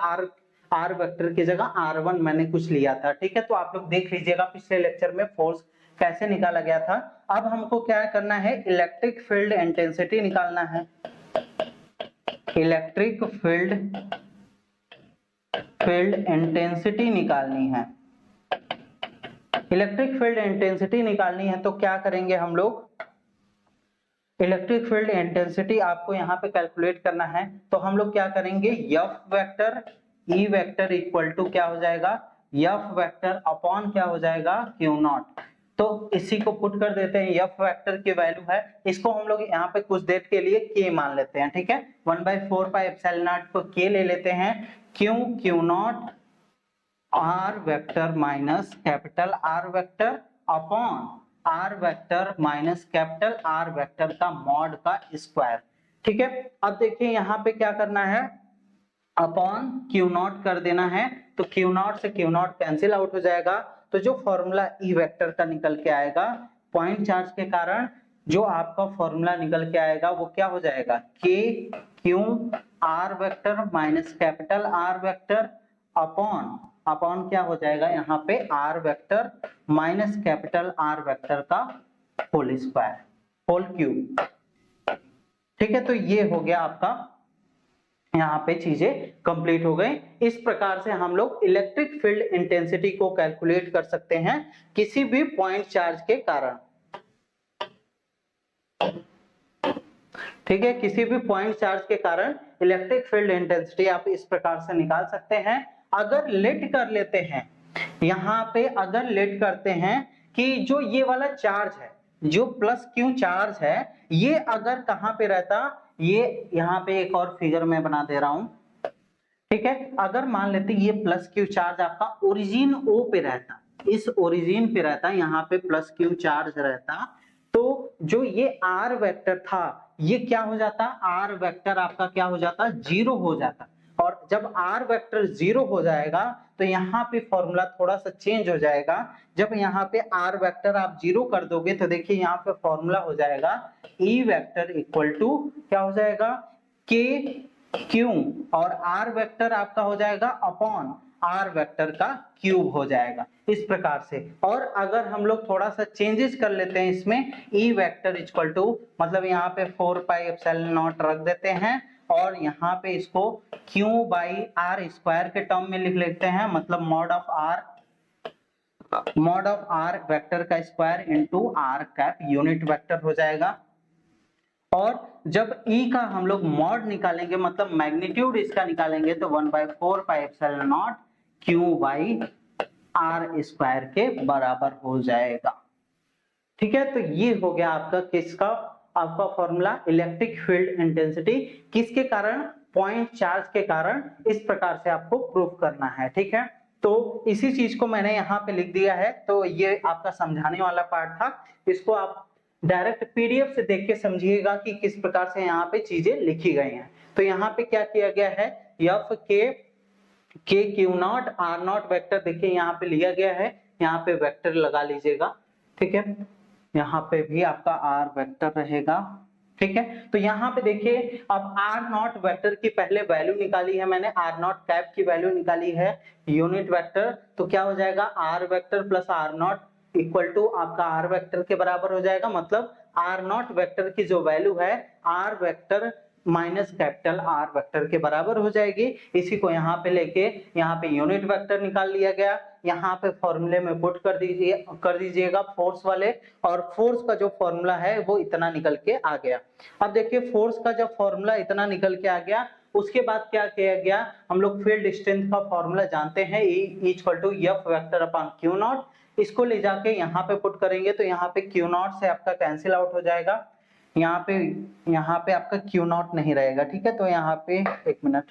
[SPEAKER 1] आर वेक्टर की जगह R1 मैंने कुछ लिया था। ठीक है, तो आप लोग देख लीजिएगा पिछले लेक्चर में फोर्स कैसे निकाला गया था। अब हमको क्या करना है, इलेक्ट्रिक फील्ड इंटेंसिटी निकालना है। इलेक्ट्रिक फील्ड इंटेंसिटी निकालनी है। इलेक्ट्रिक फील्ड इंटेंसिटी निकालनी है तो क्या करेंगे हम लोग, इलेक्ट्रिक फील्ड इंटेंसिटी आपको यहाँ पे कैलकुलेट करना है, तो हम लोग क्या करेंगे, F vector E vector equal to क्या हो जाएगा, एफ वेक्टर अपॉन क्या हो जाएगा, क्यू नॉट। तो इसी को पुट कर देते हैं, एफ वेक्टर की वैल्यू है, इसको हम लोग यहाँ पे कुछ देर के लिए के मान लेते हैं। ठीक है, 1/4 पाई एप्सिलॉन नॉट को के ले लेते हैं, Q naught R vector minus capital R vector upon R vector minus capital R vector का मॉड का स्क्वायर। ठीक है, अब देखिए यहाँ पे क्या करना है, अपॉन क्यू नॉट कर देना है, तो क्यू नॉट से क्यू नॉट कैंसिल आउट हो जाएगा, तो जो फॉर्मूला ई वेक्टर का निकल के आएगा पॉइंट चार्ज के कारण, जो आपका फॉर्मूला निकल के आएगा वो क्या हो जाएगा, K Q R vector minus capital R vector upon क्या हो जाएगा यहाँ पे R vector minus capital R vector का होल स्क्वायर, होल क्यूब। ठीक है, तो ये हो गया आपका, यहाँ पे चीजें कंप्लीट हो गई। इस प्रकार से हम लोग इलेक्ट्रिक फील्ड इंटेंसिटी को कैलकुलेट कर सकते हैं किसी भी पॉइंट चार्ज के कारण। ठीक है, किसी भी पॉइंट चार्ज के कारण इलेक्ट्रिक फील्ड इंटेंसिटी आप इस प्रकार से निकाल सकते हैं। अगर लेट कर लेते हैं, यहाँ पे अगर लेट करते हैं कि जो ये वाला चार्ज है, जो प्लस क्यू चार्ज है, ये अगर कहां पे रहता, ये यहाँ पे एक और फिगर में बना दे रहा हूं। ठीक है, अगर मान लेते ये प्लस क्यू चार्ज आपका ओरिजिन ओ पे रहता, इस ओरिजिन पे रहता, यहाँ पे प्लस क्यू चार्ज रहता, तो जो ये आर वेक्टर था ये क्या हो जाता, आर वेक्टर आपका क्या हो जाता, 0 हो जाता। और जब आर वेक्टर 0 हो जाएगा तो यहाँ पे फॉर्मूला थोड़ा सा चेंज हो जाएगा। जब यहाँ पे आर वेक्टर आप 0 कर दोगे तो देखिए यहाँ पे फॉर्मूला हो जाएगा ई वेक्टर इक्वल टू क्या हो जाएगा, के क्यू, और आर वेक्टर आपका हो जाएगा अपॉन आर वेक्टर का क्यूब हो जाएगा, इस प्रकार से। और अगर हम लोग थोड़ा सा चेंजेस कर लेते हैं इसमें, ई वेक्टर इक्वल टू मतलब यहाँ पे 4 पाई एप्सिलॉन नॉट रख देते हैं, और यहाँ पे इसको q बाई आर स्क्वायर के टर्म में लिख लेते हैं, मतलब मॉड ऑफ आर वेक्टर का square into R cap unit vector हो जाएगा। और जब E का हम लोग मॉड निकालेंगे, मतलब मैग्नीट्यूड इसका निकालेंगे, तो 1/4 pi epsilon naught q by R square के बराबर हो जाएगा। ठीक है, तो ये हो गया आपका किसका, आपका फॉर्मूला इलेक्ट्रिक फील्ड इंटेंसिटी किसके कारण, पॉइंट चार्ज के कारण इस प्रकार से आपको प्रूफ करना है। ठीक है, तो इसी चीज को मैंने यहाँ पे लिख दिया है, तो ये आपका समझाने वाला पार्ट था, इसको आप डायरेक्ट पीडीएफ से देख के समझिएगा कि किस प्रकार से यहाँ पे चीजें लिखी गई हैं। तो यहाँ पे क्या किया गया है, F K Q naught R naught vector देखिए यहाँ पे लिया गया है, यहाँ पे वेक्टर लगा लीजिएगा। ठीक है, यहाँ पे भी आपका आर वेक्टर रहेगा। ठीक है, तो यहाँ पे देखिए अब आर नॉट वेक्टर की पहले वैल्यू निकाली है मैंने, आर नॉट कैप की वैल्यू निकाली है यूनिट वेक्टर, तो क्या हो जाएगा R vector plus R naught equal to आपका आर वेक्टर के बराबर हो जाएगा। मतलब आर नॉट वेक्टर की जो वैल्यू है R vector minus capital R vector के बराबर हो जाएगी। इसी को यहाँ पे लेके यहाँ पे यूनिट वेक्टर निकाल लिया गया, यहाँ पे फॉर्मूले में पुट कर दीजिएगा फोर्स वाले, और फोर्स का जो फॉर्मूला है वो इतना निकल के आ गया। अब देखिए फोर्स का जब फॉर्मूला इतना निकल के आ गया, उसके बाद क्या किया गया, हम लोग फील्ड स्ट्रेंथ का फॉर्मूला जानते हैं, E equal to F vector upon Q naught, इसको ले जाके यहाँ पे पुट करेंगे तो यहाँ पे क्यू नॉट से आपका कैंसिल आउट हो जाएगा, यहाँ पे आपका क्यू नॉट नहीं रहेगा। ठीक है, तो यहाँ पे एक मिनट,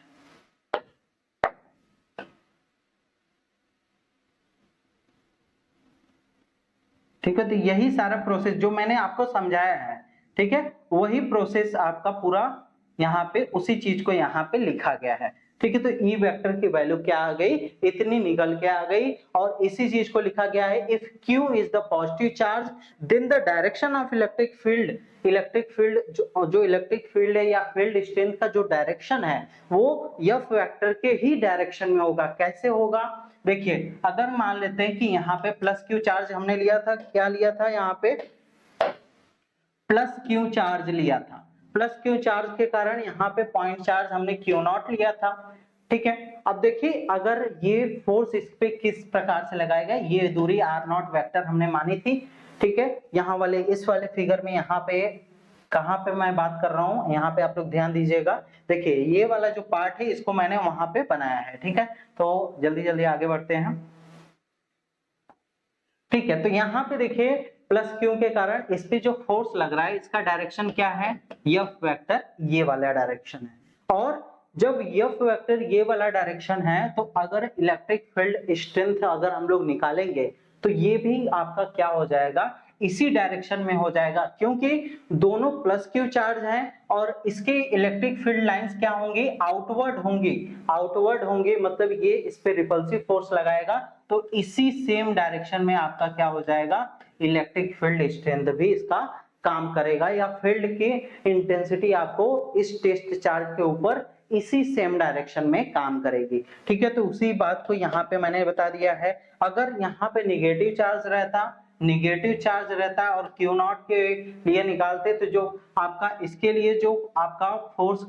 [SPEAKER 1] ठीक है, तो यही सारा प्रोसेस जो मैंने आपको समझाया है, ठीक है, वही प्रोसेस आपका पूरा यहाँ पे उसी चीज को यहाँ पे लिखा गया है। ठीक है, तो ई वेक्टर की वैल्यू क्या आ गई, इतनी निकल के आ गई, और इसी चीज को लिखा गया है if Q is the positive charge then the direction of electric field, electric field जो इलेक्ट्रिक फील्ड है या फील्ड स्ट्रेंथ का जो डायरेक्शन है वो एफ वेक्टर के ही डायरेक्शन में होगा। कैसे होगा, देखिए अगर मान लेते हैं कि यहाँ पे प्लस क्यू चार्ज हमने लिया था, क्या लिया था, यहाँ पे प्लस क्यू चार्ज लिया था, प्लस क्यू चार्ज के कारण यहाँ पे पॉइंट चार्ज हमने क्यू नॉट लिया था। ठीक है, अब देखिए अगर ये फोर्स इस पे किस प्रकार से लगाएगा, ये दूरी आर नॉट वेक्टर हमने मानी थी। ठीक है, यहाँ वाले इस वाले फिगर में यहाँ पे कहाँ पे मैं बात कर रहा हूँ, यहाँ पे आप लोग ध्यान दीजिएगा। देखिए ये वाला जो पार्ट है इसको मैंने वहां पे बनाया है। ठीक है, तो जल्दी जल्दी आगे बढ़ते हैं। ठीक है, तो यहाँ पे देखिए प्लस क्यू के कारण इस पे जो फोर्स लग रहा है इसका डायरेक्शन क्या है, एफ वेक्टर ये वाला डायरेक्शन है, और जब एफ वेक्टर ये वाला डायरेक्शन है तो अगर इलेक्ट्रिक फील्ड स्ट्रेंथ अगर हम लोग निकालेंगे तो ये भी आपका क्या हो जाएगा, इसी डायरेक्शन में हो जाएगा, क्योंकि दोनों प्लस क्यू चार्ज हैं और इसके इलेक्ट्रिक फील्ड लाइंस क्या होंगी, आउटवर्ड होंगी, आउटवर्ड होंगी, मतलब ये इस पे रिपल्सिव फोर्स लगाएगा तो इसी सेम डायरेक्शन में आपका क्या हो जाएगा, इलेक्ट्रिक फील्ड स्ट्रेंथ भी इसका काम करेगा, या फील्ड की इंटेंसिटी आपको इस टेस्ट चार्ज के ऊपर इसी सेम डायरेक्शन में काम करेगी। ठीक है, तो उसी बात को यहाँ पे मैंने बता दिया है। अगर यहाँ पे निगेटिव चार्ज रहता और क्यू नॉट के लिए निकालते तो जो आपका इसके लिए जो आपका फोर्स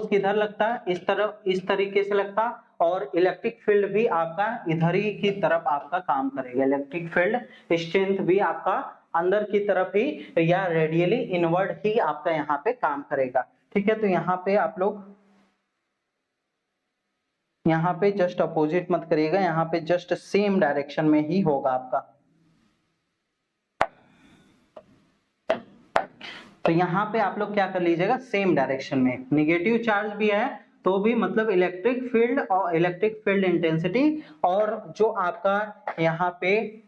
[SPEAKER 1] किधर लगता, इस तरफ, इस तरीके से लगता, और इलेक्ट्रिक फील्ड भी आपका इधर ही की तरफ आपका काम करेगा, इलेक्ट्रिक फील्ड स्ट्रेंथ भी आपका अंदर की तरफ ही या रेडियली इनवर्ड ही आपका यहाँ पे काम करेगा। ठीक है, तो यहाँ पे आप लोग यहाँ पे जस्ट अपोजिट मत करिएगा, यहाँ पे जस्ट सेम डायरेक्शन में ही होगा आपका। तो यहाँ पे आप लोग क्या कर लीजिएगा, सेम डायरेक्शन में, निगेटिव चार्ज भी है तो भी मतलब इलेक्ट्रिक फील्ड और इलेक्ट्रिक फील्ड इंटेंसिटी, और जो आपका यहाँ पे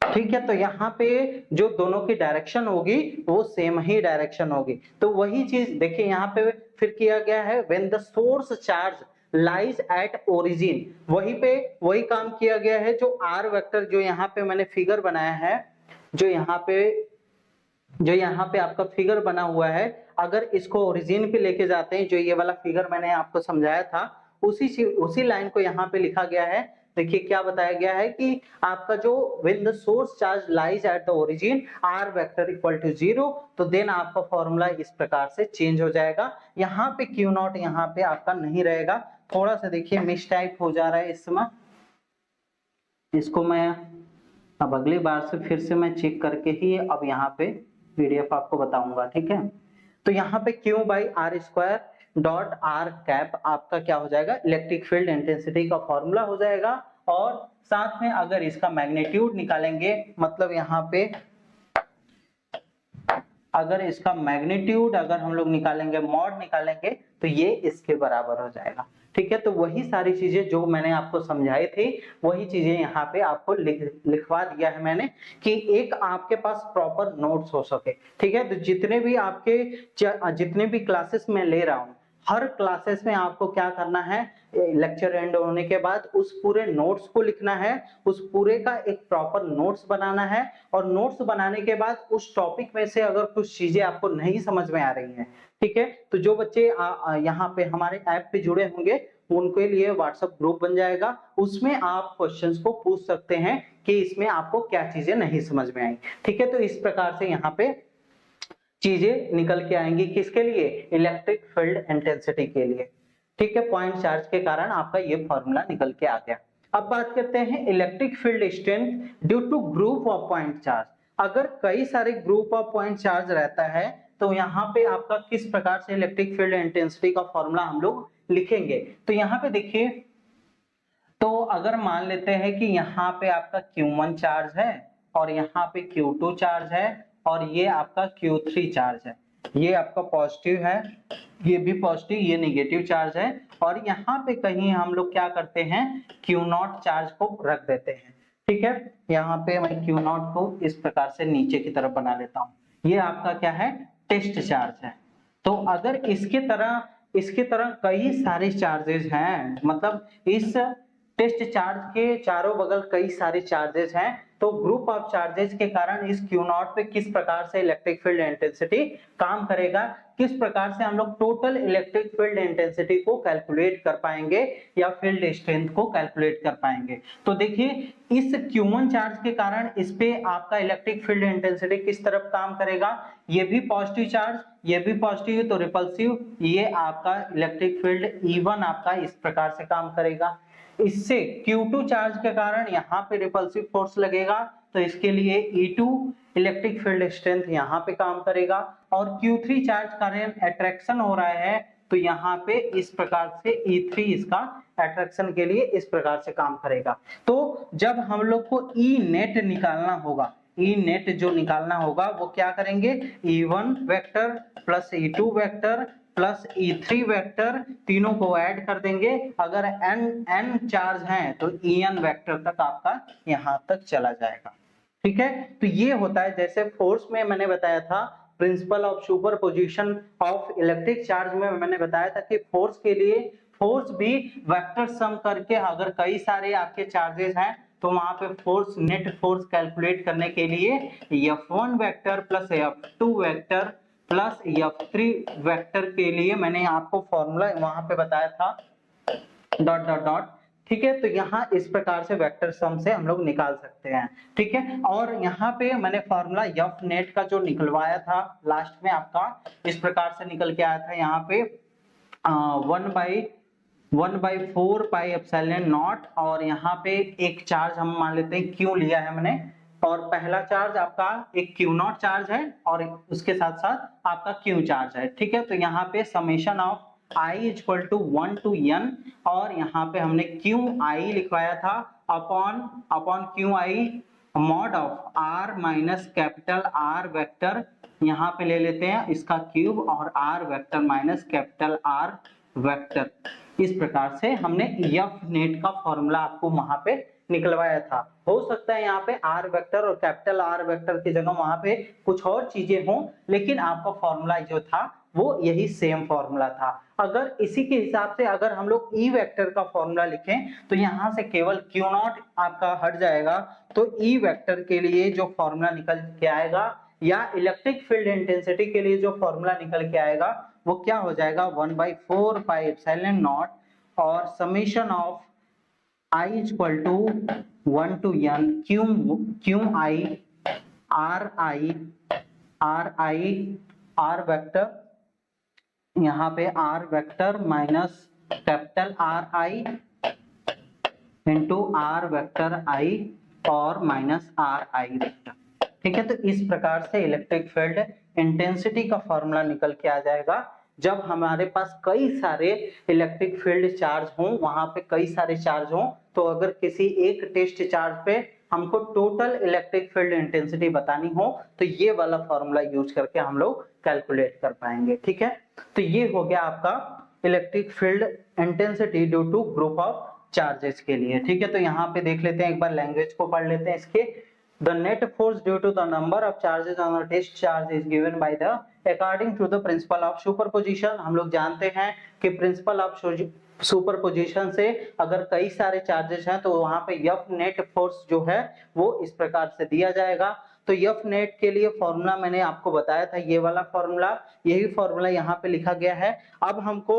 [SPEAKER 1] ठीक है, तो यहाँ पे जो दोनों की डायरेक्शन होगी वो सेम ही डायरेक्शन होगी। तो वही चीज देखिए यहाँ पे फिर किया गया है, when the source charge lies at origin, वही पे वही काम किया गया है, जो आर वेक्टर जो यहाँ पे मैंने फिगर बनाया है, जो यहाँ पे आपका फिगर बना हुआ है, अगर इसको ओरिजिन पे लेके जाते हैं, जो ये वाला फिगर मैंने आपको समझाया था, उसी लाइन को यहाँ पे लिखा गया है। देखिए क्या बताया गया है कि आपका जो when the source charge lies at the origin R vector equal to 0, तो देन आपका फॉर्मूला इस प्रकार से चेंज हो जाएगा। यहाँ पे क्यू नॉट यहाँ पे आपका नहीं रहेगा, थोड़ा सा देखिए मिस टाइप हो जा रहा है इस समय, इसको मैं अब अगली बार से फिर से मैं चेक करके ही अब यहाँ पे पीडीएफ आपको बताऊंगा। ठीक है, तो यहाँ पे Q by R square dot R cap आपका क्या हो जाएगा, इलेक्ट्रिक फील्ड इंटेंसिटी का फॉर्मूला हो जाएगा। और साथ में अगर इसका मैग्नीट्यूड निकालेंगे, मतलब यहाँ पे अगर इसका मैग्नीट्यूड अगर हम लोग निकालेंगे, मॉड निकालेंगे, तो ये इसके बराबर हो जाएगा। ठीक है, तो वही सारी चीजें जो मैंने आपको समझाई थी वही चीजें यहाँ पे आपको लिखवा दिया है मैंने, कि एक आपके पास प्रॉपर नोट्स हो सके। ठीक है, तो जितने भी क्लासेस मैं ले रहा हूँ, हर क्लासेस में आपको क्या करना है, लेक्चर एंड होने के बाद उस पूरे नोट्स को लिखना है, उस पूरे का एक प्रॉपर नोट्स बनाना है। और नोट्स बनाने के बाद उस टॉपिक में से अगर कुछ चीजें आपको नहीं समझ में आ रही हैं, ठीक है, तो जो बच्चे यहाँ पे हमारे ऐप पे जुड़े होंगे उनके लिए व्हाट्सएप ग्रुप बन जाएगा, उसमें आप क्वेश्चंस को पूछ सकते हैं कि इसमें आपको क्या चीजें नहीं समझ में आई। ठीक है, तो इस प्रकार से यहाँ पे चीजें निकल के आएंगी, किसके लिए, इलेक्ट्रिक फील्ड इंटेंसिटी के लिए। ठीक है, पॉइंट चार्ज के कारण आपका ये फॉर्मूला निकल के आ गया। अब बात करते हैं electric field strength due to group of point charge. अगर कई सारे ग्रुप ऑफ पॉइंट चार्ज रहता है तो यहाँ पे आपका किस प्रकार से इलेक्ट्रिक फील्ड इंटेंसिटी का फॉर्मूला हम लोग लिखेंगे। तो यहाँ पे देखिए, तो अगर मान लेते हैं कि यहाँ पे आपका Q1 चार्ज है और यहाँ पे Q2 चार्ज है और ये आपका Q3 चार्ज है, ये आपका पॉजिटिव है, ये भी पॉजिटिव, ये नेगेटिव चार्ज है। और यहाँ पे कहीं हम लोग क्या करते हैं, Q0 चार्ज को रख देते हैं। ठीक है, यहाँ पे मैं Q0 को इस प्रकार से नीचे की तरफ बना लेता हूँ, ये आपका क्या है, टेस्ट चार्ज है। तो अगर इसके तरह कई सारे चार्जेस हैं, मतलब इस टेस्ट चार्ज के चारों बगल कई सारे चार्जेस हैं, तो ग्रुप ऑफ चार्जेस के कारण इस Q0 पे किस प्रकार से इलेक्ट्रिक फील्ड इंटेंसिटी काम करेगा, किस प्रकार से हम लोग टोटल इलेक्ट्रिक फील्ड इंटेंसिटी को कैलकुलेट कर पाएंगे या फील्ड स्ट्रेंथ को कैलकुलेट कर पाएंगे। तो देखिए, इस Q1 चार्ज के कारण इस पे आपका इलेक्ट्रिक फील्ड इंटेंसिटी किस तरफ काम करेगा, ये भी पॉजिटिव चार्ज, ये भी पॉजिटिव, तो रिपल्सिव, ये आपका इलेक्ट्रिक फील्ड E1 आपका इस प्रकार से काम करेगा। इससे Q2 चार्ज के कारण यहाँ पे रिपल्सिव फोर्स लगेगा, तो इसके लिए E2 इलेक्ट्रिक फील्ड स्ट्रेंथ यहाँ पे काम करेगा। और Q3 चार्ज कारण अट्रैक्शन हो रहा है, तो यहाँ पे इस प्रकार से E3 इसका अट्रैक्शन के लिए इस प्रकार से काम करेगा। तो जब हम लोग को E नेट निकालना होगा, E नेट जो निकालना होगा वो क्या करेंगे, E1 vector plus E2 vector plus E3 vector, तीनों को ऐड कर देंगे। अगर n चार्ज हैं तो En वेक्टर तक आपका यहाँ तक चला जाएगा। ठीक है, तो ये होता है, जैसे फोर्स में मैंने बताया था, principle of superposition of electric charge में मैंने बताया था कि फोर्स के लिए फोर्स भी वेक्टर सम करके, अगर कई सारे आपके चार्जेस हैं तो वहां पे फोर्स, नेट फोर्स कैलकुलेट करने के लिए F1 vector plus F2 vector plus F3 vector के लिए मैंने आपको फॉर्मूला वहां पे बताया था, डॉट डॉट डॉट। ठीक है, तो यहाँ इस प्रकार से वेक्टर सम से हम लोग निकाल सकते हैं। ठीक है, और यहाँ पे मैंने फॉर्मूला F नेट का जो निकलवाया था लास्ट में आपका इस प्रकार से निकल के आया था, यहाँ पे 1/4 पाई एप्सिलॉन नॉट, और यहाँ पे एक चार्ज हम मान लेते हैं Q लिया है मैंने, और पहला चार्ज आपका एक Q0 चार्ज है और उसके साथ साथ आपका Q चार्ज है। ठीक है, तो यहाँ पे summation of I equal to 1 to n, और यहाँ पे हमने QI लिखवाया था upon QI mod of R minus capital R vector, यहाँ पे ले लेते हैं इसका क्यूब, और R vector minus capital R vector. इस प्रकार से हमने F नेट का फॉर्मूला आपको वहां पे निकलवाया था। हो सकता है यहाँ पे R वेक्टर और कैपिटल R वेक्टर की जगह वहां पे कुछ और चीजें हों, लेकिन आपका फॉर्मूला जो था वो यही सेम फॉर्मूला था। अगर इसी के हिसाब से अगर हम लोग E वेक्टर का फॉर्मूला लिखें तो यहाँ से केवल Q0 आपका हट जाएगा, तो E वेक्टर के लिए जो फॉर्मूला निकल के आएगा या इलेक्ट्रिक फील्ड इंटेंसिटी के लिए जो फॉर्मूला निकल के आएगा वो क्या हो जाएगा, 1/4 पाई एप्सिलॉन नॉट और summation of I equal to 1 to n QI R vector, यहाँ पे R vector minus capital RI into R vector I और माइनस RI वेक्टर। ठीक है, तो इस प्रकार से इलेक्ट्रिक फील्ड इंटेंसिटी का फॉर्मूला निकल के आ जाएगा जब हमारे पास कई सारे इलेक्ट्रिक फील्ड चार्ज हों, वहां पे कई सारे चार्ज हों, तो अगर किसी एक टेस्ट चार्ज पे हमको टोटल इलेक्ट्रिक फील्ड इंटेंसिटी बतानी हो तो ये वाला फॉर्मूला यूज करके हम लोग कैलकुलेट कर पाएंगे। ठीक है, तो ये हो गया आपका electric field intensity due to group of charges के लिए। ठीक है, तो यहाँ पे देख लेते हैं, एक बार लैंग्वेज को पढ़ लेते हैं इसके। The net force due to the number of charges on the test charge is given by the according to the principle of superposition। हम लोग जानते हैं कि प्रिंसिपल ऑफ सुपरपोजिशन से अगर कई सारे चार्जेस हैं तो वहां पे F नेट फोर्स जो है वो इस प्रकार से दिया जाएगा। तो F नेट के लिए फॉर्मूला मैंने आपको बताया था, ये वाला फॉर्मूला, यही फॉर्मूला यहाँ पे लिखा गया है। अब हमको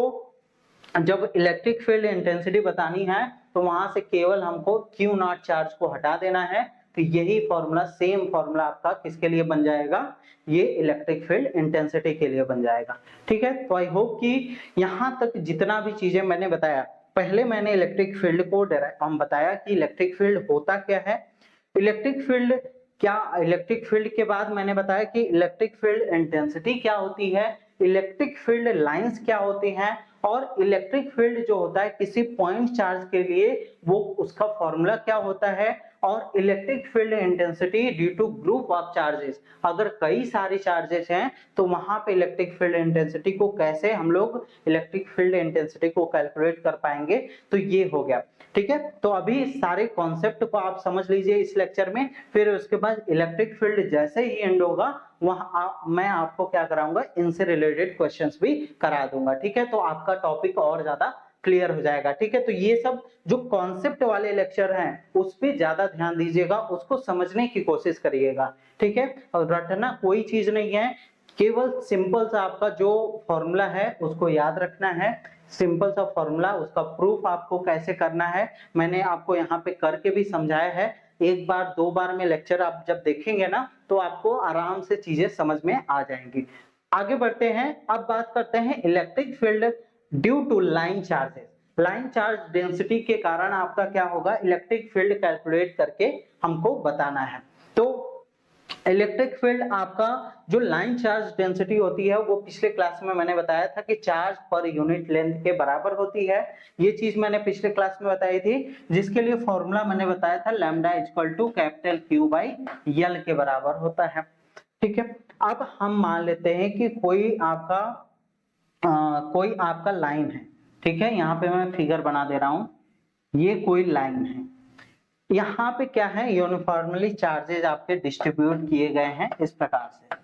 [SPEAKER 1] जब इलेक्ट्रिक फील्ड इंटेंसिटी बतानी है तो वहां से केवल हमको Q नॉट चार्ज को हटा देना है। तो यही फॉर्मूला, सेम फॉर्मूला आपका किसके लिए बन जाएगा, ये इलेक्ट्रिक फील्ड इंटेंसिटी के लिए बन जाएगा। ठीक है, तो आई होप कि यहां तक जितना भी चीजें मैंने बताया, पहले मैंने इलेक्ट्रिक फील्ड को हम बताया कि इलेक्ट्रिक फील्ड होता क्या है, इलेक्ट्रिक फील्ड क्या, इलेक्ट्रिक फील्ड के बाद मैंने बताया कि इलेक्ट्रिक फील्ड इंटेंसिटी क्या होती है, इलेक्ट्रिक फील्ड लाइंस क्या होती हैं, और इलेक्ट्रिक फील्ड जो होता है किसी पॉइंट चार्ज के लिए वो उसका फॉर्मूला क्या होता है, और electric field intensity due to group of charges, अगर कई सारे चार्जेस हैं तो वहां पे इलेक्ट्रिक फील्ड इंटेंसिटी को कैसे हम लोग इलेक्ट्रिक फील्ड इंटेंसिटी को कैलकुलेट कर पाएंगे, तो ये हो गया। ठीक है, तो अभी सारे कॉन्सेप्ट को आप समझ लीजिए इस लेक्चर में, फिर उसके बाद इलेक्ट्रिक फील्ड जैसे ही एंड होगा वहां मैं आपको क्या कराऊंगा, इनसे रिलेटेड क्वेश्चंस भी करा दूंगा। ठीक है, तो आपका टॉपिक और ज्यादा क्लियर हो जाएगा। ठीक है, तो ये सब जो कॉन्सेप्ट वाले लेक्चर हैं उस पे ज्यादा ध्यान दीजिएगा, उसको समझने की कोशिश करिएगा। ठीक है, और रटना कोई चीज नहीं है, केवल सिंपल सा आपका जो फॉर्मूला है उसको याद रखना है, सिंपल सा फॉर्मूला, उसका प्रूफ आपको कैसे करना है मैंने आपको यहाँ पे करके भी समझाया है। एक बार दो बार में लेक्चर आप जब देखेंगे ना तो आपको आराम से चीजें समझ में आ जाएंगी। आगे बढ़ते हैं, अब बात करते हैं electric field due to line charges. Line charge density के कारण आपका क्या होगा, इलेक्ट्रिक फील्ड कैलकुलेट करके हमको बताना है। तो इलेक्ट्रिक फील्ड आपका जो लाइन चार्ज डेंसिटी होती है वो पिछले क्लास में मैंने बताया था कि चार्ज पर यूनिट लेंथ के बराबर होती है। ये चीज मैंने पिछले क्लास में बताई थी, जिसके लिए फॉर्मूला मैंने बताया था lambda equal to capital Q by L के बराबर होता है। ठीक है, अब हम मान लेते हैं कि कोई आपका लाइन है। ठीक है, यहाँ पे मैं फिगर बना दे रहा हूं, ये कोई लाइन है, यहाँ पे क्या है, यूनिफॉर्मली चार्जेस आपके डिस्ट्रीब्यूट किए गए हैं इस प्रकार से।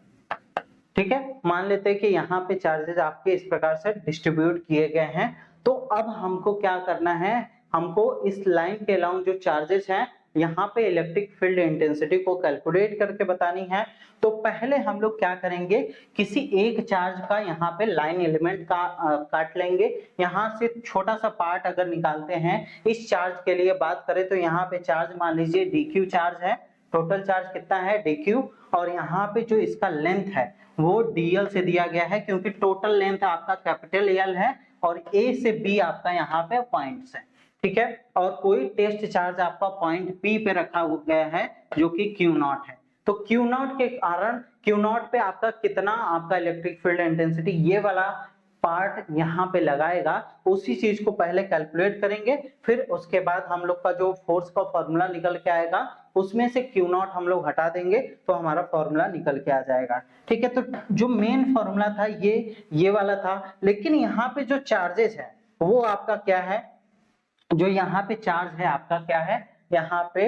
[SPEAKER 1] ठीक है, मान लेते हैं कि यहाँ पे चार्जेस आपके इस प्रकार से डिस्ट्रीब्यूट किए गए हैं। तो अब हमको क्या करना है, हमको इस लाइन के अलोंग जो चार्जेस हैं यहाँ पे इलेक्ट्रिक फील्ड इंटेंसिटी को कैलकुलेट करके बतानी है। तो पहले हम लोग क्या करेंगे, किसी एक चार्ज का यहाँ पे लाइन एलिमेंट का काट लेंगे, यहाँ से छोटा सा पार्ट अगर निकालते हैं, इस चार्ज के लिए बात करें तो यहाँ पे चार्ज मान लीजिए dq चार्ज है, टोटल चार्ज कितना है dq, और यहाँ पे जो इसका लेंथ है वो dl से दिया गया है, क्योंकि टोटल लेंथ आपका कैपिटल L है और a से b आपका यहाँ पे पॉइंट्स है। ठीक है, और कोई टेस्ट चार्ज आपका पॉइंट P पे रखा गया है जो कि Q नॉट है। तो Q नॉट के कारण Q नॉट पे आपका कितना आपका इलेक्ट्रिक फील्ड इंटेंसिटी ये वाला पार्ट यहाँ पे लगाएगा, उसी चीज को पहले कैलकुलेट करेंगे, फिर उसके बाद हम लोग का जो फोर्स का फॉर्मूला निकल के आएगा उसमें से Q नॉट हम लोग हटा देंगे तो हमारा फॉर्मूला निकल के आ जाएगा। ठीक है, तो जो मेन फॉर्मूला था ये वाला था, लेकिन यहाँ पे जो चार्जेस है वो आपका क्या है, जो यहाँ पे चार्ज है आपका क्या है, यहाँ पे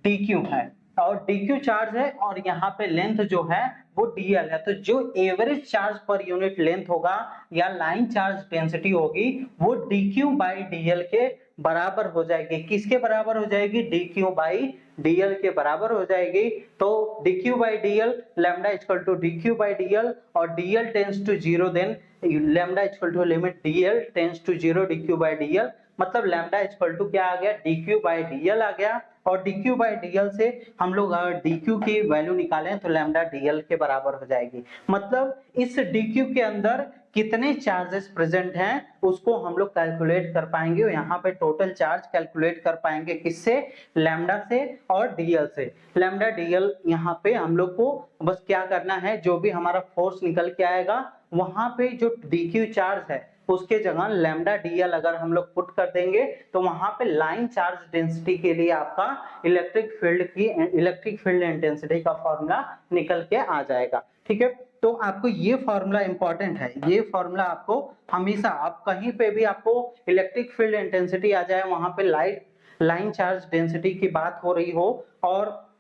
[SPEAKER 1] dq है, और dq चार्ज है, और यहाँ पे लेंथ जो है वो dl है। तो जो average charge per unit length होगा या लाइन चार्ज डेंसिटी होगी वो dq बाई dl के बराबर हो जाएगी। किसके बराबर हो जाएगी, dq बाई dl के बराबर हो जाएगी। तो dq by dl lambda equal to dq by dl, और dl tends to 0, then lambda equal to limit dl tends to 0 dq by dl, मतलब लैम्डा इक्वल टू क्या आ गया, dq बाई dl आ गया। और dq बाई dl से हम लोग अगर dq की वैल्यू निकालें तो लैम्डा dl के बराबर हो जाएगी। मतलब इस dq के अंदर कितने चार्जेस प्रेजेंट हैं उसको हम लोग कैलकुलेट कर पाएंगे, यहाँ पे टोटल चार्ज कैलकुलेट कर पाएंगे किससे, लैम्डा से और dl से। लैम्डा dl यहाँ पे हम लोग को बस क्या करना है, जो भी हमारा फोर्स निकल के आएगा वहां पे जो dq चार्ज है उसके जगह लैम्डा dl अगर हम लोग पुट कर देंगे तो वहां पे लाइन चार्ज डेंसिटी के लिए आपका इलेक्ट्रिक फील्ड इंटेंसिटी का फॉर्मूला निकल के आ जाएगा। ठीक है, तो आपको ये फॉर्मूला इंपॉर्टेंट है, ये फॉर्मूला आपको हमेशा, आप कहीं पे भी आपको इलेक्ट्रिक फील्ड इंटेंसिटी आ जाए, वहां पे लाइन चार्ज डेंसिटी की बात हो रही हो और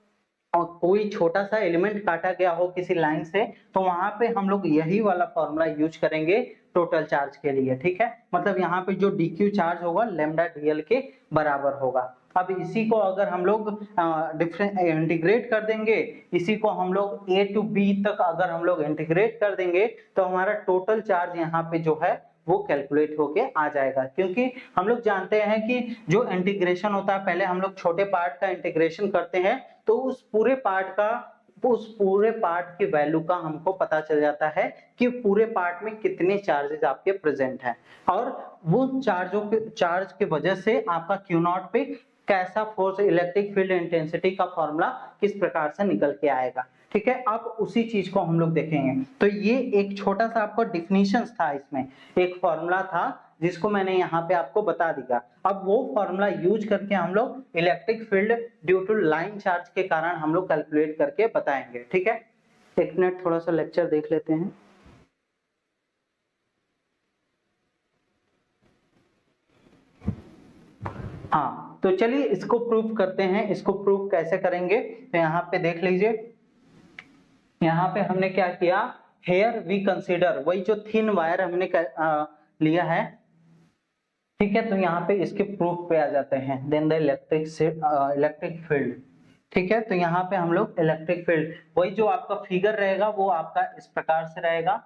[SPEAKER 1] कोई छोटा सा एलिमेंट काटा गया हो किसी लाइन से, तो वहां पे हम लोग यही वाला फॉर्मूला यूज करेंगे टोटल चार्ज के लिए। ठीक है, मतलब यहाँ पे जो dq चार्ज होगा लैम्डा dl के बराबर होगा। अब इसी को अगर हम लोग इंटीग्रेट कर देंगे, इसी को हम लोग a to b तक अगर हम लोग इंटीग्रेट कर देंगे तो हमारा टोटल चार्ज यहाँ पे जो है वो कैलकुलेट होके आ जाएगा। क्योंकि हम लोग जानते हैं कि जो इंटीग्रेशन होता है, पहले हम लोग छोटे पार्ट का इंटीग्रेशन करते हैं तो उस पूरे पार्ट की वैल्यू का हमको पता चल जाता है कि पूरे पार्ट में कितने चार्जेस आपके प्रेजेंट हैं, और वो चार्ज के वजह से आपका क्यू नॉट पे कैसा फोर्स, इलेक्ट्रिक फील्ड इंटेंसिटी का फॉर्मूला किस प्रकार से निकल के आएगा। ठीक है, अब उसी चीज को हम लोग देखेंगे। तो ये एक छोटा सा आपको डिफिनीशन था, इसमें एक फॉर्मूला था जिसको मैंने यहाँ पे आपको बता दिया। अब वो फॉर्मूला यूज करके हम लोग electric field due to line charge के कारण हम लोग कैलकुलेट करके बताएंगे। ठीक है, एक मिनट थोड़ा सा लेक्चर देख लेते हैं। हाँ, तो चलिए इसको प्रूफ करते हैं। इसको प्रूफ कैसे करेंगे, तो यहाँ पे देख लीजिए, यहाँ पे हमने क्या किया, हेयर वी कंसीडर, वही जो थिन वायर हमने लिया है। ठीक है, तो यहाँ पे इसके प्रूफ पे आ जाते हैं। Then the electric field. ठीक है, तो यहाँ पे हम लोग इलेक्ट्रिक फील्ड, वही जो आपका फिगर रहेगा वो आपका इस प्रकार से रहेगा।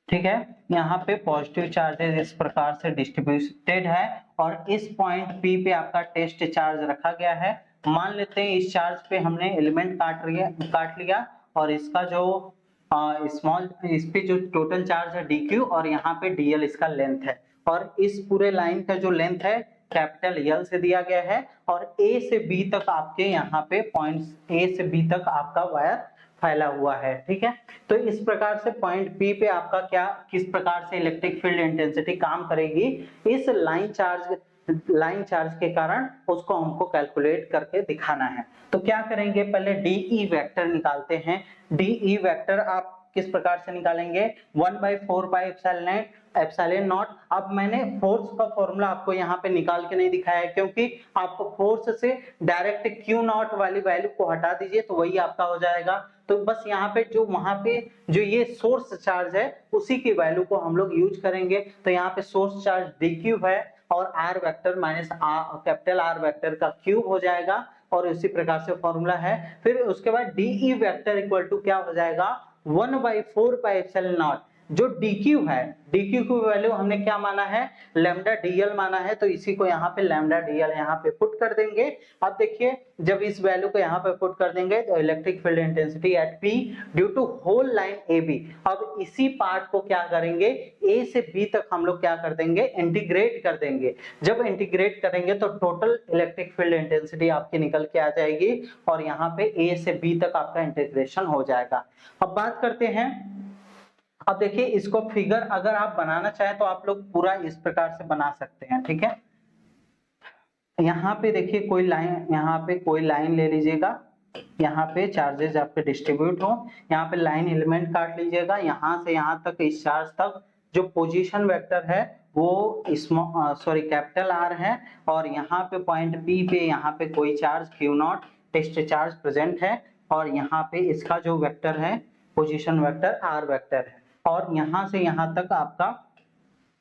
[SPEAKER 1] ठीक है, यहाँ पे पॉजिटिव चार्जेस इस प्रकार से डिस्ट्रीब्यूटेड है और इस पॉइंट P पे आपका टेस्ट चार्ज रखा गया है। मान लेते हैं इस चार्ज पे हमने एलिमेंट काट लिया और इसका जो इस पे जो टोटल चार्ज है dq और यहाँ पे dl इसका लेंथ है, और इस पूरे लाइन का जो लेंथ है कैपिटल L से दिया गया है, और A से B तक आपके यहाँ पे पॉइंट्स A से B तक आपका वायर फैला हुआ है। ठीक है, तो इस प्रकार से पॉइंट P पे आपका क्या, किस प्रकार से इलेक्ट्रिक फील्ड इंटेंसिटी काम करेगी, इस लाइन चार्ज के कारण उसको हमको कैलकुलेट करके दिखाना है। तो क्या करेंगे, पहले डीई वेक्टर निकालते हैं। डीई वेक्टर आप किस प्रकार से निकालेंगे, 1/4 एप्सिलॉन नॉट। अब मैंने फोर्स का फॉर्मूला आपको यहाँ पे निकाल के नहीं दिखाया है, क्योंकि आपको फोर्स से डायरेक्ट क्यू नॉट वाली वैल्यू को हटा दीजिए तो वही आपका हो जाएगा। तो बस यहाँ पे जो वहां पे जो ये सोर्स चार्ज है उसी की वैल्यू को हम लोग यूज करेंगे। तो यहाँ पे सोर्स चार्ज dq है और r vector minus capital R vector का क्यूब हो जाएगा, और इसी प्रकार से फॉर्मूला है। फिर उसके बाद डीई वेक्टर इक्वल टू क्या हो जाएगा, 1/4 जो dq है, dq की वैल्यू हमने क्या माना है, लैम्डा dl माना है, तो इसी को यहाँ पे लैम्डा dl यहाँ पे पुट कर देंगे। अब देखिए जब इस वैल्यू को यहाँ पे पुट कर देंगे तो electric field intensity at P due to whole line AB। अब इसी पार्ट को क्या करेंगे, A से B तक हम लोग क्या कर देंगे, इंटीग्रेट कर देंगे। जब इंटीग्रेट करेंगे तो टोटल इलेक्ट्रिक फील्ड इंटेंसिटी आपकी निकल के आ जाएगी, और यहाँ पे A से B तक आपका इंटीग्रेशन हो जाएगा। अब बात करते हैं, अब देखिए इसको फिगर अगर आप बनाना चाहें तो आप लोग पूरा इस प्रकार से बना सकते हैं। ठीक है, यहाँ पे देखिए कोई लाइन, यहाँ पे कोई लाइन ले लीजिएगा, यहाँ पे चार्जेस आपके डिस्ट्रीब्यूट हो, यहाँ पे लाइन एलिमेंट काट लीजिएगा, यहाँ से यहाँ तक इस चार्ज तक जो पोजीशन वेक्टर है वो कैपिटल R है, और यहाँ पे पॉइंट P पे यहाँ पे कोई charge Q naught test charge present है, और यहाँ पे इसका जो वेक्टर है पोजीशन वेक्टर R वेक्टर है, और यहाँ से यहाँ तक आपका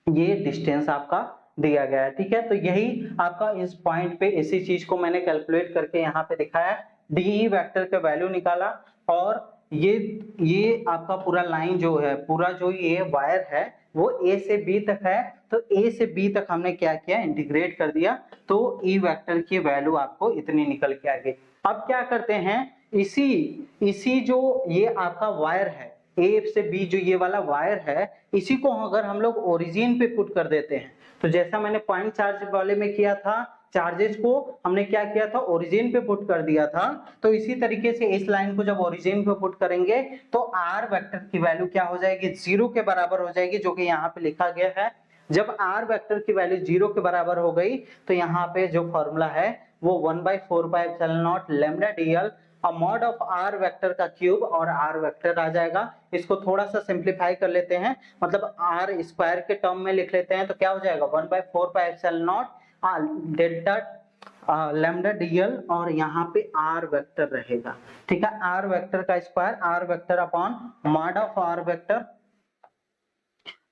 [SPEAKER 1] ये डिस्टेंस आपका दिया गया है। ठीक है, तो यही आपका इस पॉइंट पे इसी चीज को मैंने कैलकुलेट करके यहाँ पे दिखाया, डीई वेक्टर का वैल्यू निकाला, और ये आपका पूरा लाइन जो है, पूरा जो ये वायर है वो A से B तक है, तो A से B तक हमने क्या किया, इंटीग्रेट कर दिया, तो E वेक्टर की वैल्यू आपको इतनी निकल के आ गई। अब क्या करते हैं, इसी जो ये आपका वायर है A से B, जो ये वाला वायर है, इसी को अगर हम लोग ओरिजिन पे पुट कर देते हैं, तो जैसा मैंने पॉइंट चार्ज वाले में किया था चार्जेस को हमने क्या किया था, ओरिजिन पे पुट कर दिया था। तो इसी तरीके से इस लाइन को जब ओरिजिन पे पुट करेंगे तो आर वेक्टर की वैल्यू क्या हो जाएगी, 0 के बराबर हो जाएगी, जो कि यहाँ पे लिखा गया है। जब आर वेक्टर की वैल्यू 0 के बराबर हो गई तो यहाँ पे जो फॉर्मूला है वो 1/4πε0 lambda dl mod of R vector का क्यूब और आर वेक्टर आ जाएगा। इसको थोड़ा सा सिंप्लीफाई कर लेते हैं, मतलब आर स्क्वायर के टर्म में लिख लेते हैं, तो क्या हो जाएगा 1/4πε0 डेल्टा लैम्डा डीएल और यहाँ पे आर वेक्टर रहेगा। ठीक है, आर वेक्टर का square R vector upon mod of R vector.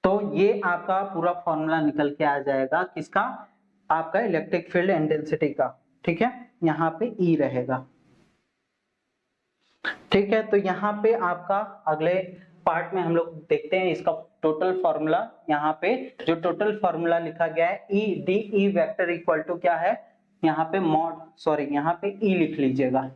[SPEAKER 1] तो ये आपका पूरा फॉर्मूला निकल के आ जाएगा किसका, आपका इलेक्ट्रिक फील्ड इंटेंसिटी का। ठीक है, यहाँ पे ई रहेगा। ठीक है, तो यहाँ पे आपका अगले पार्ट में हम लोग देखते हैं इसका टोटल फॉर्मूला। यहाँ पे जो टोटल फॉर्मूला लिखा गया है E D E vector equal to क्या है, यहाँ पे यहाँ पे ई लिख लीजिएगा।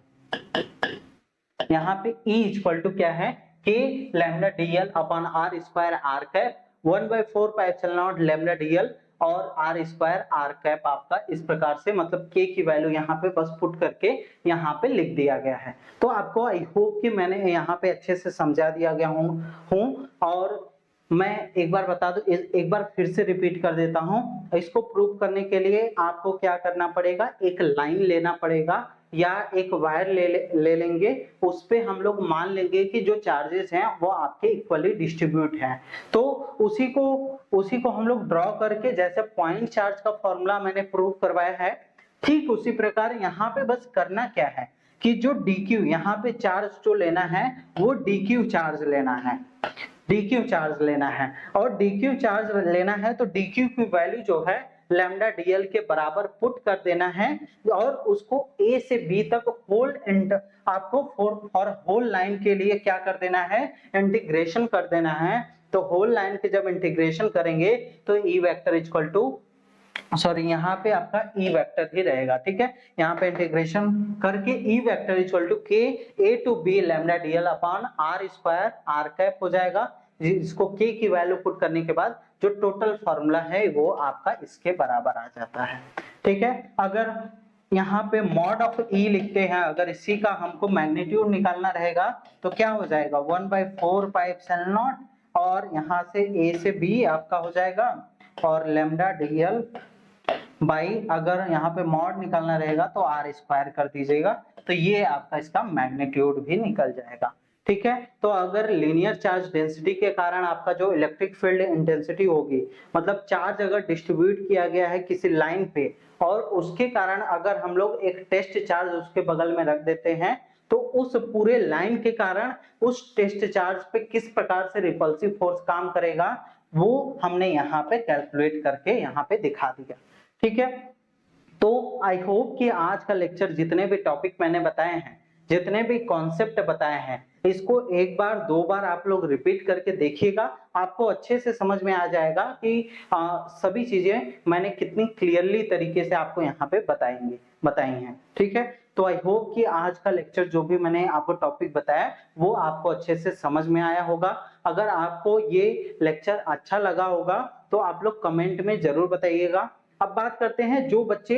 [SPEAKER 1] यहाँ पे ई इक्वल टू क्या है, K lambda dl upon R square R cap 1/4πε0 lambda dl और आर स्क्वायर आर कैप आपका इस प्रकार से, मतलब के की वैल्यू यहाँ पे बस पुट करके यहाँ पे लिख दिया गया है। तो आपको आई होप कि मैंने यहाँ पे अच्छे से समझा दिया गया हूँ और मैं एक बार बता दूं, एक बार फिर से रिपीट कर देता हूँ। इसको प्रूव करने के लिए आपको क्या करना पड़ेगा, एक लाइन लेना पड़ेगा या एक वायर ले लेंगे, उस पे हम लोग मान लेंगे कि जो चार्जेस हैं वो आपके इक्वली डिस्ट्रीब्यूट हैं। तो उसी को हम लोग ड्रॉ करके, जैसे पॉइंट चार्ज का फॉर्मूला मैंने प्रूव करवाया है, ठीक उसी प्रकार यहाँ पे बस करना क्या है कि जो dq यहाँ पे चार्ज जो लेना है वो dq चार्ज लेना है, dq चार्ज लेना है। और dq चार्ज लेना है तो dq की वैल्यू जो है लैम्डा डीएल के बराबर पुट कर देना है और उसको a से b तक आपको फॉर होल लाइन के लिए क्या कर देना है, इंटीग्रेशन कर देना है। तो होल लाइन के जब इंटीग्रेशन करेंगे तो ई वेक्टर इक्वल टू यहाँ पे आपका ई वेक्टर ही रहेगा। ठीक है, यहाँ पे इंटीग्रेशन करके ई vector equal to K A to B lambda dl upon R square R cap हो जाएगा। इसको के की वैल्यू पुट करने के बाद जो टोटल फॉर्मूला है वो आपका इसके बराबर आ जाता है। ठीक है, अगर यहाँ पे मॉड ऑफ ई लिखते हैं, अगर इसी का हमको मैग्नीट्यूड निकालना रहेगा तो क्या हो जाएगा 1/4πε0 और यहाँ से ए से बी आपका हो जाएगा और लैम्डा डीएल बाई, अगर यहाँ पे मॉड निकालना रहेगा तो आर स्क्वायर कर दीजिएगा, तो ये आपका इसका मैग्नीट्यूड भी निकल जाएगा। ठीक है, तो अगर लीनियर चार्ज डेंसिटी के कारण आपका जो इलेक्ट्रिक फील्ड इंटेंसिटी होगी, मतलब चार्ज अगर डिस्ट्रीब्यूट किया गया है किसी लाइन पे और उसके कारण अगर हम लोग एक टेस्ट चार्ज उसके बगल में रख देते हैं तो उस पूरे लाइन के कारण उस टेस्ट चार्ज पे किस प्रकार से रिपल्सिव फोर्स काम करेगा वो हमने यहाँ पे कैलकुलेट करके यहाँ पे दिखा दिया। ठीक है, तो आई होप कि आज का लेक्चर जितने भी टॉपिक मैंने बताए हैं, जितने भी कॉन्सेप्ट बताए हैं, इसको एक बार दो बार आप लोग रिपीट करके देखिएगा, आपको अच्छे से समझ में आ जाएगा कि सभी चीजें मैंने कितनी क्लियरली तरीके से आपको यहाँ पे बताई हैं। ठीक है, तो आई होप कि आज का लेक्चर जो भी मैंने आपको टॉपिक बताया वो आपको अच्छे से समझ में आया होगा। अगर आपको ये लेक्चर अच्छा लगा होगा तो आप लोग कमेंट में जरूर बताइएगा। अब बात करते हैं जो बच्चे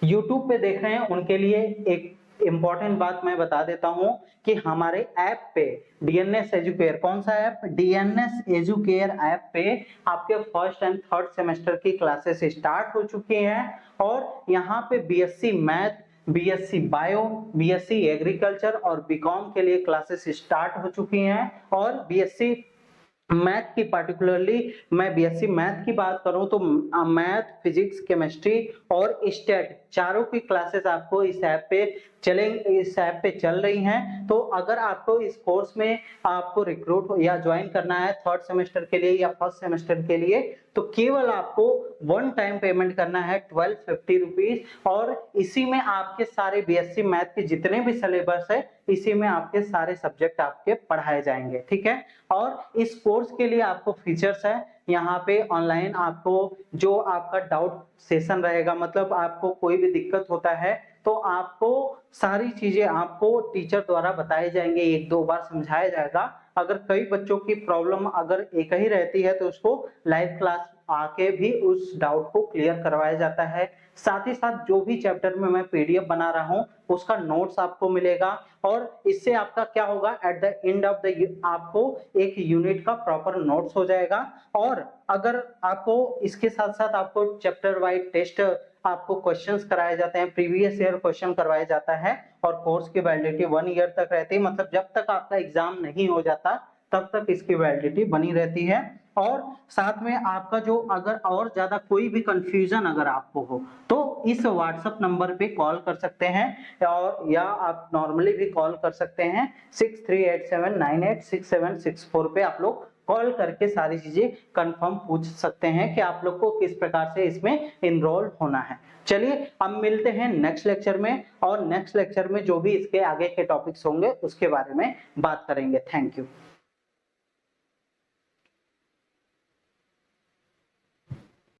[SPEAKER 1] YouTube पे देख रहे हैं उनके लिए एक इंपॉर्टेंट बात मैं बता देता हूं कि हमारे ऐप पे डीएनएस एजुकेयर, कौन सा ऐप, डीएनएस एजुकेयर ऐप पे आपके फर्स्ट एंड थर्ड सेमेस्टर की क्लासेस स्टार्ट हो चुकी हैं और यहाँ पे BSc math, BSc bio, BSc agriculture और बीकॉम के लिए क्लासेस स्टार्ट हो चुकी हैं। और बीएससी मैथ की पर्टिकुलरली मैं बीएससी मैथ की बात करूं तो मैथ, फिजिक्स, केमिस्ट्री और स्टैट चारों की क्लासेस आपको इस ऐप पे चल रही हैं। तो अगर आपको इस कोर्स में आपको रिक्रूट या ज्वाइन करना है थर्ड सेमेस्टर के लिए या फर्स्ट सेमेस्टर के लिए तो केवल आपको वन टाइम पेमेंट करना है 1250 रुपीज और इसी में आपके सारे बीएससी मैथ के जितने भी सिलेबस है इसी में आपके सारे सब्जेक्ट आपके पढ़ाए जाएंगे। ठीक है, और इस कोर्स के लिए आपको फीचर्स है यहाँ पे ऑनलाइन, आपको जो आपका डाउट सेशन रहेगा, मतलब आपको कोई भी दिक्कत होता है तो आपको सारी चीजें आपको टीचर द्वारा बताए जाएंगे, एक दो बार समझाया जाएगा। अगर कई बच्चों की प्रॉब्लम अगर एक ही रहती है तो उसको लाइव क्लास आके भी उस डाउट को क्लियर करवाया जाता है। साथ ही साथ जो भी चैप्टर में मैं पीडीएफ बना रहा हूँ उसका नोट्स आपको मिलेगा और इससे आपका क्या होगा, at the end of the आपको एक यूनिट का प्रॉपर नोट्स हो जाएगा। और अगर आपको इसके साथ साथ आपको चैप्टर वाइज टेस्ट आपको क्वेश्चंस कराए जाते हैं, प्रीवियस ईयर क्वेश्चन करवाया जाता है और कोर्स की वैलिडिटी 1 ईयर तक रहती है, मतलब जब तक आपका एग्जाम नहीं हो जाता तब तक इसकी वैलिडिटी बनी रहती है। और साथ में आपका जो अगर और ज्यादा कोई भी कंफ्यूजन अगर आपको हो तो इस व्हाट्सएप नंबर पे कॉल कर सकते हैं और या आप नॉर्मली भी कॉल कर सकते हैं 6387986764 पे आप लोग कॉल करके सारी चीजें कंफर्म पूछ सकते हैं कि आप लोग को किस प्रकार से इसमें इनरोल होना है। चलिए अब मिलते हैं नेक्स्ट लेक्चर में और नेक्स्ट लेक्चर में जो भी इसके आगे के टॉपिक्स होंगे उसके बारे में बात करेंगे। Thank you.